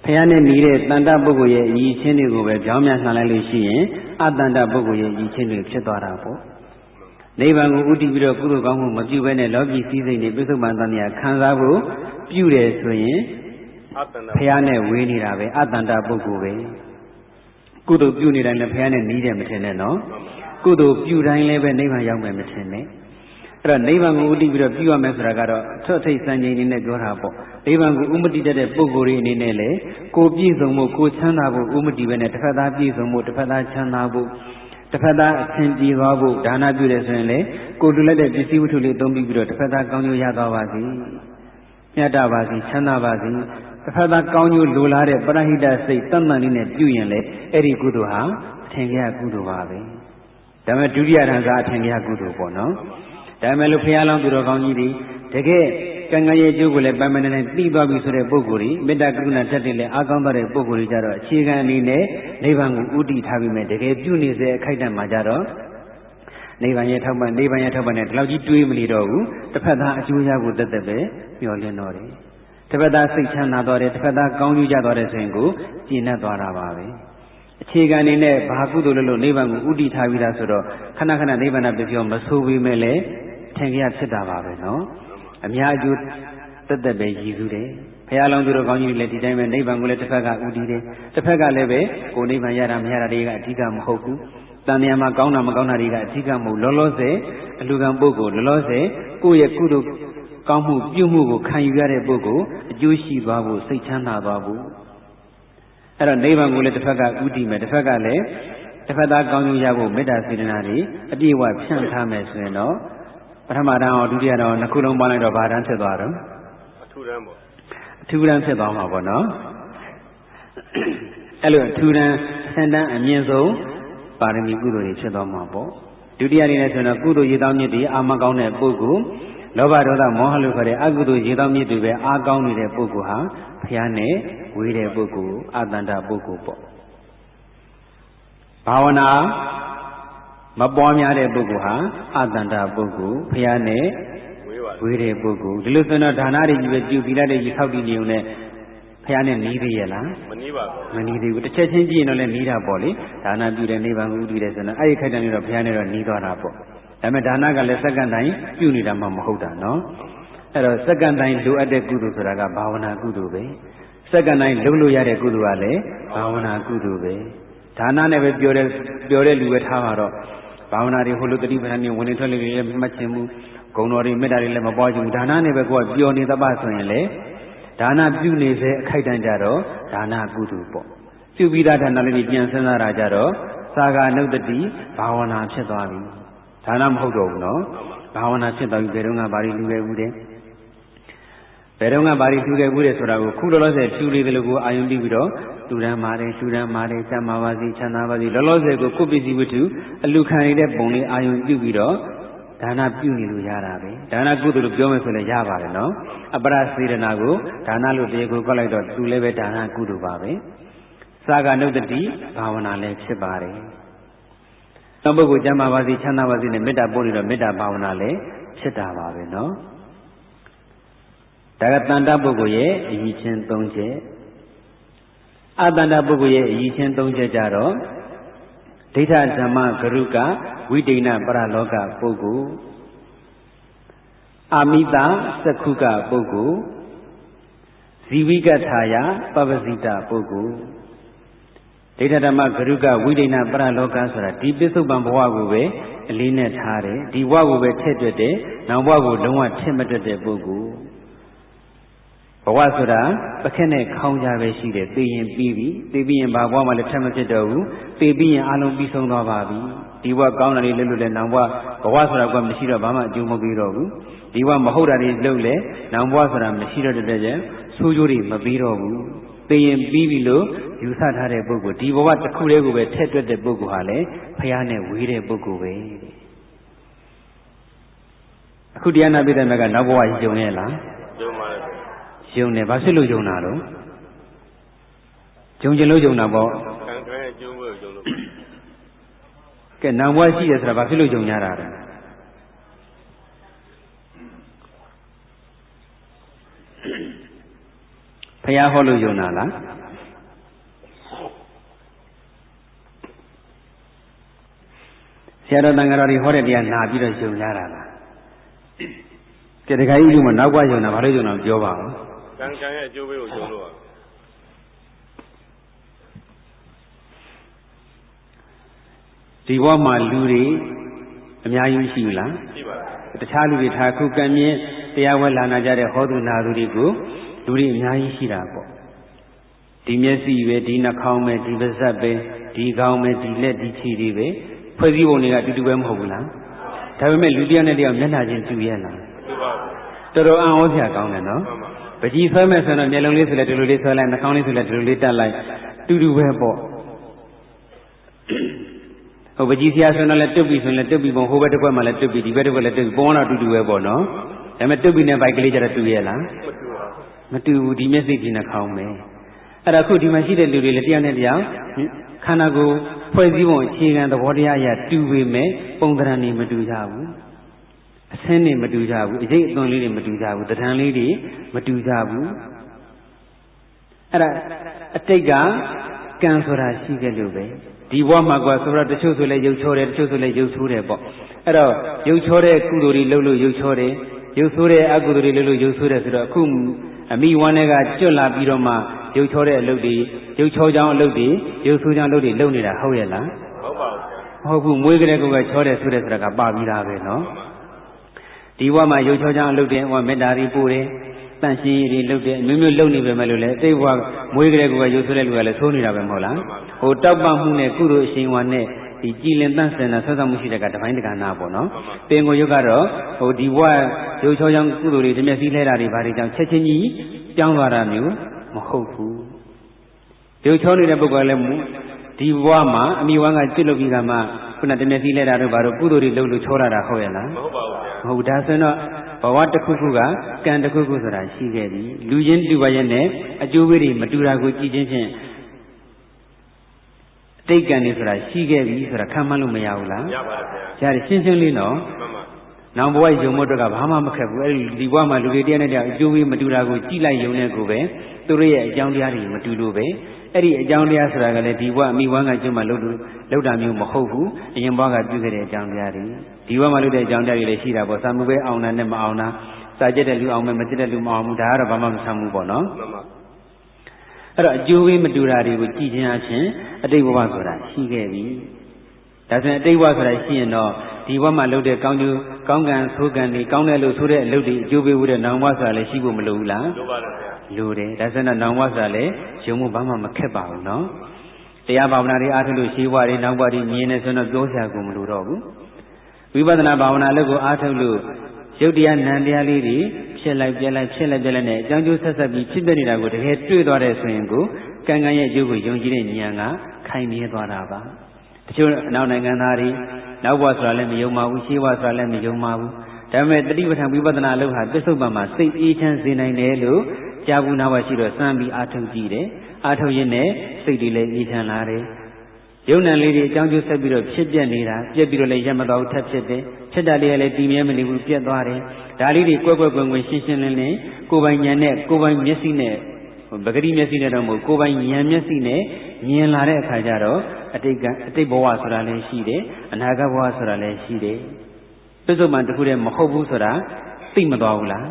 ်ဖယားနဲ့နေတဲ့တန်တပုဂ္ဂိုလ်ရဲ့အည်ချင်းတွေကိုပဲကြောင်းများနှံလိုက်လို့ရှိရင်အတန်တပုဂ္ဂိုလ်ရဲ့အည်ချင်းတွေဖြစ်သွားတာပေါ့နိဗ္ဗာန်ကိုဥတည်ပြီးတော့ကုသိုလ်ကောင်းမှုမပြုဘဲနဲ့လောကီစည်းစိမ်တွေပြစ္ဆုတ်ပန်တန်မြာခံစားဖို့ပြုတယ်ဆိုရင်ဖယားနဲ့ဝေးနေတာပဲအတန်တပုဂ္ဂိုလ်ပဲကုသိုလ်ပြုနေတိုင်းလည်းဖယားနဲ့နီးတယ်မထင်နဲ့နော်ကုသိုလ်ပြုတိုင်းလည်းပဲနိဗ္ဗာန်ရောက်မယ်မထင်နဲ့အဲ့တော့နိဗ္ဗာန်ကိုဥတည်ပြီးတော့ပြုရမယ်ဆိုတာကတော့ထွတ်ထိပ်စံချိန်နေနဲ့ပြောတာပေါ့နိဗ္ဗာန်ကိုဥမတည်တတ်တဲ့ပုဂ္ဂိုလ်တွေအနေနဲ့လေကိုပြည့်စုံမှုကိုချမ်းသာဖို့ဥမတည်ပဲနဲ့တစ်ဖက်သားပြည့်စုံမှုတစ်ဖက်သားချမ်းသာဖို့တစ်ဖက်သားအဆင်ပြေသွားဖို့ဒါနပြုတယ်ဆိုရင်လေကိုတူလိုက်တဲ့ပစ္စည်းဝတ္ထုလေးသုံးပြီးတော့တစ်ဖက်သားကောင်းကျိုးရသွားပါစေမြတ်တာပါစေချမ်းသာပါစေတစ်ဖက်သားကောင်းကျိုးလိုလားတဲ့ပရဟိတစိတ်တန်တန်လေးနဲ့ပြုရင်လေအဲ့ဒီကုသိုလ်ဟာအထင်ကြီးကုသိုလ်ပါပဲဒါပေမဲ့ဒုတိယထံကအထင်ကြီးကုသိုလ်ပေါ့နော်ဒါပေမဲ့လို့ဘုရားလောင်းသူတော်ကောင်းကြီးတွေတကယ်ကံကံရဲ့အကျိုးကိုလည်းပိုင်ပိုင်နိုင်သိသွားပြီဆိုတဲ့ပုဂ္ဂိုလ်တွေမေတ္တာကရုဏာထက်တဲ့လည်းအားကောင်းတဲ့ပုဂ္ဂိုလ်တွေကြတော့အခြေခံအနေနဲ့နိဗ္ဗာန်ကိုဥတည်ထားပြီးမှတကယ်ပြုနေစေအခိုက်အတန့်မှာကြတော့နိဗ္ဗာန်ရဲ့ထောက်ပံ့နဲ့ဒီလောက်ကြီးတွေးမနေတော့ဘူးတစ်ဖက်သားအကျိုးရဖို့တက်တက်ပဲမျှော်လင့်တော့တယ်တစ်ဖက်သားစိတ်ချမ်းသာတော့တယ်တစ်ဖက်သားကောင်းကျိုးကြတော့တဲ့ဆိုရင်ကိုကျင့်တတ်သွားတာပါပဲအခြေခံအနေနဲ့ဘာကုသိုလ်လို့နိဗ္ဗာန်ကိုဥတည်ထားပြီးသားဆိုတော့ခဏခဏနိဗ္ဗာန်ပြပြောမဆိုးပေမဲ့လည်းထင်ကြဖြစ်တာပါပဲနော်အများအကျိုးတက်တက်ပဲရည်စူးတယ်ဘုရားလောင်းသူတော်ကောင်းကြီးတွေလည်းဒီတိုင်းပဲနိဗ္ဗာန်ကိုလည်းတစ်ဖက်ကဥတည်တယ်တစ်ဖက်ကလည်းပဲကိုနိဗ္ဗာန်ရတာမရတာတွေကအဓိကမဟုတ်ဘူးတန်မြာမှာကောင်းတာမကောင်းတာတွေကအဓိကမဟုတ်လောလောဆယ်အလူကံပုဂ္ဂိုလ်လောလောဆယ်ကိုယ့်ရဲ့ကုသိုလ်ကောင်းမှုပြုမှုကိုခံယူရတဲ့ပုဂ္ဂိုလ်အကျိုးရှိသွားဖို့စိတ်ချမ်းသာသွားဖို့အဲ့တော့နိဗ္ဗာန်ကိုလည်းတစ်ဖက်ကဥတည်မယ်တစ်ဖက်ကလည်းတစ်ဖက်သားကောင်းကျိုးရဖို့မေတ္တာစေတနာတွေအပြည့်အဝဖြန့်ထားမယ်ဆိုရင်တော့ပထမတန်းရောဒုတိယတန်းရောနှစ်ခုလုံးပေါင်းလိုက်တော့ဘာတန်းဖြစ်သွားတော့အထူးတန်းပေါ့အထူးတန်းဖြစ်သွားမှာပေါ့နော်အဲ့လိုအထူးတန်းဆင့်တန်းအမြင့်ဆုံးပါရမီကုသိုလ်တွေဖြစ်သွားမှာပေါ့ဒုတိယအနေနဲ့ဆိုတော့ကုသိုလ်ရည်တောင်းမြစ်တွေအာမကောင်းတဲ့ပုဂ္ဂိုလ် လောဘဒေါသမောဟလို့ခေါ်တဲ့အကုသိုလ်ရေတောင်းမြစ်တွေပဲအားကောင်းနေတဲ့ပုဂ္ဂိုလ်ဟာဘုရားနဲ့ဝေးတဲ့ပုဂ္ဂိုလ်အတ္တန္တပုဂ္ဂိုလ်ပေါ့ဘာဝနာမပွားများတဲ့ပုဂ္ဂိုလ်ဟာအတ္တန္တပုဂ္ဂိုလ်ဘုရားနဲ့ဝေးတဲ့ပုဂ္ဂိုလ်ဒီလိုဆိုတော့ဒါနတွေကြီးပဲပြုပြီးလိုက်တဲ့ကြီးဆောက်တည်နေုံနဲ့ဘုရားနဲ့နီးသေးရဲ့လားမနီးပါဘူးမနီးသေးဘူးတစ်ချက်ချင်းကြည့်ရင်တော့လည်းနီးတာပေါ့လေဒါနပြုတယ်နိဗ္ဗာန်ကိုဥတည်တယ်ဆိုတော့အဲ့ဒီခိုက်တန်ပြီးတော့ဘုရားနဲ့တော့နီးသွားတာပေါ့ဒါပေမဲ့ဒါနကလည်းစက္ကန့်တိုင်းပြုနေတာမှမဟုတ်တာနော်အဲ့တော့စက္ကန့်တိုင်းလိုအပ်တဲ့ကုသိုလ်ဆိုတာကဘာဝနာကုသိုလ်ပဲစက္ကန့်တိုင်းလုပ်လို့ရတဲ့ကုသိုလ်ကလည်းဘာဝနာကုသိုလ်ပဲဒါနနဲ့ပဲပြောတဲ့လူပဲထားပါတော့ဘာဝနာတွေဟိုလိုတတိပဌာန်မျိုးဝင်နေထွက်လေလည်းမှတ်ချင်မှုဂုဏ်တော်တွေမေတ္တာတွေလည်းမပွားချင်ဘူးဒါနနဲ့ပဲကိုယ်ကပျော်နေသပါဆိုရင်လေဒါနပြုနေစေအခိုက်တန်ကြတော့ဒါနကုသိုလ်ပေါ့ပြုပြီးသားဒါနလေးပြန်စဉ်းစားတာကြတော့သာဂနုတ္တိဘာဝနာဖြစ်သွားပြီဒါနမဟုတ်တော့ဘူးနော်ဘာဝနာဖြစ်သွားပြီဘယ်တော့မှဘာတွေလူခဲ့ဘူးတဲ့ဘယ်တော့မှဘာတွေလူခဲ့ဘူးတဲ့ဆိုတာကိုခုလောလောဆယ်ဖြူလေးကလေးကိုအာယုံပြီးတော့တူရမ်းပါတယ်ကျမ်းမာပါစေချမ်းသာပါစေလောလောဆယ်ကိုကိုပစ္စည်းဝတ္ထုအလူခံနေတဲ့ပုံလေးအာယုံပြုပြီးတော့ဒါနပြုနေလို့ရတာပဲဒါနကုသိုလ်လို့ပြောမယ်ဆိုလည်းရပါတယ်နော်အပရစေတနာကိုဒါနလို့တရားကိုကောက်လိုက်တော့သူလည်းပဲဒါနကုသိုလ်ပါပဲသာဂနုတ္တိဘာဝနာလည်းဖြစ်ပါတယ်နောက်ပုဂ္ဂိုလ်ကျမ်းမာပါစေချမ်းသာပါစေနဲ့မေတ္တာပို့နေတော့မေတ္တာဘာဝနာလည်းဖြစ်တာပါပဲနော်ဒါကတန်တပုဂ္ဂိုလ်ရဲ့အရည်ချင်း၃ချက်အတန်တပုဂ္ဂိုလ်ရဲ့အရည်ချင်း၃ချက်ကြတော့ဒိဋ္ဌဓမ္မဂရုကဝိတိဏပရလောကပုဂ္ဂိုလ်အာမိတသက္ခုကပုဂ္ဂိုလ်ဇီဝိကထာယပပ္ပဇိတပုဂ္ဂိုလ်ဒိဋ္ဌဓမ္မဂရုကဝိတိဏပရလောကဆိုတာဒီပစ္စုပန်ဘဝကိုပဲအလေးနဲ့ထားတယ်ဒီဘဝကိုပဲထည့်တွက်တယ်နောက်ဘဝကိုလုံးဝထည့်မတွက်တဲ့ပုဂ္ဂိုလ်ဘဝဆိုတာပခက်နဲ့ခေါင်းကြပဲရှိတယ်သိရင်ပြီးပြီသိပြီးရင်ဘာဘဝမှလည်းထပ်မဖြစ်တော့ဘူးသိပြီးရင်အလုံးပြီးဆုံးသွားပါပြီဒီဘဝကောင်းတာတွေလုပ်လို့လည်းနောက်ဘဝဆိုတာကမရှိတော့ဘာမှအကျိုးမပေးတော့ဘူးဒီဘဝမဟုတ်တာတွေလုပ်လဲနောက်ဘဝဆိုတာမရှိတော့တဲ့ကျဆိုးကျိုးတွေမပေးတော့ဘူးသိရင်ပြီးပြီလို့ယူဆထားတဲ့ပုဂ္ဂိုလ်ဒီဘဝတစ်ခုတည်းကိုပဲထည့်တွက်တဲ့ပုဂ္ဂိုလ်ဟာလည်းဖျားနဲ့ဝေးတဲ့ပုဂ္ဂိုလ်ပဲအခုတရားနာပိတဲ့မြတ်ကနောက်ဘဝယုံရဲ့လားယုံပါတယ်ယုံတယ်ဘာဖြစ်လို့ယုံတာတော့ယုံကြလို့ယုံတာပေါ့ကံကံရဲ့ကျိုးကိုယုံလို့ကဲနောက်ဘဝရှိတယ်ဆိုတာဘာဖြစ်လို့ယုံကြတာလဲဖယားဟောလို့ယုံတာလားဆရာတော်တန်ဃာတော်တွေဟောတဲ့တရားနာပြီးတော့ယုံကြတာလားကဲတခါကြီးယူမနောက်ဘဝယုံတာဘာလို့ယုံတာပြောပါဦးကံကံရဲ့အကျိုးပေးကိုယုံလို့ပါဒီဘဝမှာလူတွေအများကြီးရှိဘူးလားရှိပါတယ်တခြားလူတွေထားခုကံမြင့်တရားဝဲလာနာကြတဲ့ဟောသူနာသူတွေကိုလူတွေအများကြီးရှိတာပေါ့ဒီမျက်စိပဲဒီနှာခေါင်းပဲဒီပါးစပ်ပဲဒီခေါင်းပဲဒီလက်ဒီခြေတွေပဲဖွဲ့စည်းပုံတွေကအတူတူပဲမဟုတ်ဘူးလားဒါပေမဲ့လူတရားနဲ့တရားမျက်နှာချင်းတူရဲ့လားတူပါဘူးတော်တော်အံ့ဩစရာကောင်းတယ်နော်ပကြီးဆွဲမဲ့ဆိုတော့မျက်လုံးလေးဆိုလည်းဒီလိုလေးဆွဲလိုက်နှာခေါင်းလေးဆိုလည်းဒီလိုလေးတက်လိုက်တူတူပဲပေါ့ဟိုပကြီးဆရာဆိုတော့လည်းတွတ်ပြီးဆိုရင်လည်းတွတ်ပြီးပုံဟိုဘက်တစ်ခွက်မှလည်းတွတ်ပြီးဒီဘက်တစ်ခွက်လည်းတွတ်ပြီးပုံတော့တူတူပဲပေါ့နော်ဒါပေမဲ့တွတ်ပြီးနဲ့ဘိုက်ကလေးကျတော့တူရဲ့လားမတူဘူးဒီမျက်စိဒီနှာခေါင်းပဲအဲ့ဒါခုဒီမှာရှိတဲ့လူတွေလည်းတရားနဲ့တရားခန္ဓာကိုယ်ဖွဲ့စည်းပုံအခြေခံသဘောတရားအရတူပေမဲ့ပုံသဏ္ဍာန်တွေမတူကြဘူးအဆင်းတွေမတူကြဘူးအကျိတ်အသွင်လေးတွေမတူကြဘူးတဏ္ဍာန်လေးတွေမတူကြဘူးအဲ့ဒါအတိတ်ကကံဆိုတာရှိခဲ့လို့ပဲဒီဘဝမှာကွာဆိုတော့တချို့ဆိုလည်းရုပ်ချောတယ်တချို့ဆိုလည်းရုပ်ဆိုးတယ်ပေါ့အဲ့တော့ရုပ်ချောတဲ့ကုသိုလ်တွေလုပ်လို့ရုပ်ချောတယ်ရုပ်ဆိုးတဲ့အကုသိုလ်တွေလုပ်လို့ရုပ်ဆိုးတယ်ဆိုတော့အခုအမိဝမ်းတွေကကျွတ်လာပြီးတော့မှရုပ်ချောတဲ့အလုပ်တွေရုပ်ချောကြောင်းအလုပ်တွေရုပ်ဆိုးကြောင်းအလုပ်တွေလုပ်နေတာဟုတ်ရဲ့လားဟုတ်ပါဘူးဟုတ်ဘူးမွေးကလေးကချောတယ်ဆိုတဲ့ဆိုတာကပါပြီးသားပဲနော်ဒီဘဝမှာရုပ်ချောကြောင်းအလုပ်တွေဟောမေတ္တာတွေပို့တယ်တန်ရှင်းရည်လုပ်တယ်မျိုးမျိုးလုပ်နေပဲမဲ့လို့လေအတိတ်ဘဝမွေးကလေးကရုပ်ဆိုးတဲ့လူကလည်းသိုးနေတာပဲမဟုတ်လားဟိုတောက်ပမှုနဲ့ကုသိုလ်အရှင်ဝါနဲ့ဒီကြည်လင်တန့်စင်တာဆက်ဆံမှုရှိတဲ့ကတပိုင်းတကနာပေါ့နော်ပင်ကိုရုပ်ကတော့ဟိုဒီဘဝရုပ်ချောကြောင်းကုသိုလ်တွေဒီမျက်စိလဲတာတွေဘာတွေကြောင့်ချက်ချင်းကြီးပြောင်းသွားတာမျိုးမဟုတ်ဘူးရုပ်ချောနေတဲ့ပုဂ္ဂိုလ်လည်းဒီဘဝမှာအမိဝမ်းကကျွတ်လုပ်ပြီးကမှခုနတမျက်စိလဲတာတို့ဘာလို့ကုသိုလ်တွေလုပ်လို့ချောတာဟုတ်ရဲ့လားမဟုတ်ပါဘူးဗျာမဟုတ်ဒါဆိုတော့ ဘဝတစ်ခုခုကကံတစ်ခုခုဆိုတာရှိခဲ့ပြီလူချင်းတူပါရဲ့နဲ့အကျိုးပေးတွေမတူတာကိုကြည့်ချင်းဖြင့်အတိတ်ကံတွေဆိုတာရှိခဲ့ပြီဆိုတာခံမှန်းလို့မရဘူးလားရပါတယ်ဗျာရှင်းရှင်းလေးနော်နောင်ဘဝယုံမို့တော့ကဘာမှမခက်ဘူးအဲ့ဒီဘဝမှာလူတွေတရားနဲ့တရားအကျိုးပေးမတူတာကိုကြည့်လိုက်ယုံနဲ့ကိုပဲသူတို့ရဲ့အကြောင်းတရားတွေမတူလို့ပဲအဲ့ဒီအကြောင်းတရားဆိုတာကလည်းဒီဘဝအမိဝမ်းကကျွတ်မှလောက်တာမျိုးမဟုတ်ဘူးအရင်ဘဝကပြုခဲ့တဲ့အကြောင်းတရားတွေဒီဘဝမှာလုပ်တဲ့အကြောင်းတရားတွေလည်းရှိတာပေါ့စာမှုပဲအောင်တာနဲ့မအောင်တာစာကျက်တဲ့လူအောင်မယ်မကျက်တဲ့လူမအောင်ဘူးဒါကတော့ဘာမှမဆမ်းဘူးပေါ့နော်အဲ့တော့အကျိုးပေးမတူတာတွေကိုကြည့်ခြင်းအချင်းအတိတ်ဘဝဆိုတာရှိခဲ့ပြီဒါဆိုရင်အတိတ်ဘဝဆိုတာရှိရင်တော့ဒီဘဝမှာလုပ်တဲ့ကောင်းကျိုးကောင်းကံဆိုးကံတွေကောင်းတဲ့လို့ဆိုတဲ့အလုပ်တွေအကျိုးပေးဖို့တဲ့နောင်ဘဝဆိုတာလည်းရှိဖို့မလိုဘူးလားလိုပါတယ်ဗျာလိုတယ်ဒါဆိုရင်နောင်ဘဝဆိုတာလည်းယုံမှုဘာမှမခက်ပါဘူးနော်တရားဘာဝနာတွေအားထုတ်လို့ရှေးဘဝတွေနောက်ဘဝတွေမြင်နေဆိုတော့ပြောစရာကိုမလိုတော့ဘူးဝိပဿနာဘာဝနာအလုပ်ကိုအားထုတ်လို့ရုပ်တရားနာမ်တရားလေးတွေဖြစ်လိုက်ပြက်လိုက်ဖြစ်လိုက်ပြက်လိုက်နဲ့အကြောင်းကျိုးဆက်ဆက်ပြီးဖြစ်ပြနေတာကိုတကယ်တွေ့သွားတဲ့ဆိုရင်ကိုကံကံရဲ့အကျိုးကိုယုံကြည်တဲ့ဉာဏ်ကခိုင်မြဲသွားတာပါတချို့အနောက်နိုင်ငံသားတွေနောက်ဘဝဆိုတာလည်းမယုံပါဘူးရှေးဘဝဆိုတာလည်းမယုံပါဘူးဒါပေမဲ့တတိပဋ္ဌာန်ဝိပဿနာအလုပ်ဟာပစ္စုပ္ပန်မှာစိတ်အေးချမ်းစေနိုင်တယ်လို့ကြားဘူးနားဘရှိတော့စမ်းပြီးအားထုတ်ကြည့်တယ်အားထုတ်ရင်းနဲ့စိတ်တွေလည်းအေးချမ်းလာတယ်ယုံနံလေးတွေအကြောင်းကျိုးဆက်ပြီးတော့ဖြစ်ပြက်နေတာပြက်ပြီးတော့လည်းရမတော်ထပ်ဖြစ်တယ်ဖြစ်တာလေးကလည်းတည်မြဲမနေဘူးပြက်သွားတယ်ဒါလေးတွေကွက်ကွက်ကွင်ကွင်ရှင်းရှင်းလင်းလင်းကိုယ်ပိုင်ဉာဏ်နဲ့ကိုယ်ပိုင်မျက်စိနဲ့ပဂတိမျက်စိနဲ့တော့မဟုတ်ကိုယ်ပိုင်ဉာဏ်မျက်စိနဲ့မြင်လာတဲ့အခါကျတော့အတိတ်ဘဝဆိုတာလည်းရှိတယ်အနာဂတ်ဘဝဆိုတာလည်းရှိတယ်ပစ္စုပ္ပန်တစ်ခုတည်းမဟုတ်ဘူးဆိုတာသိမသွားဘူးလား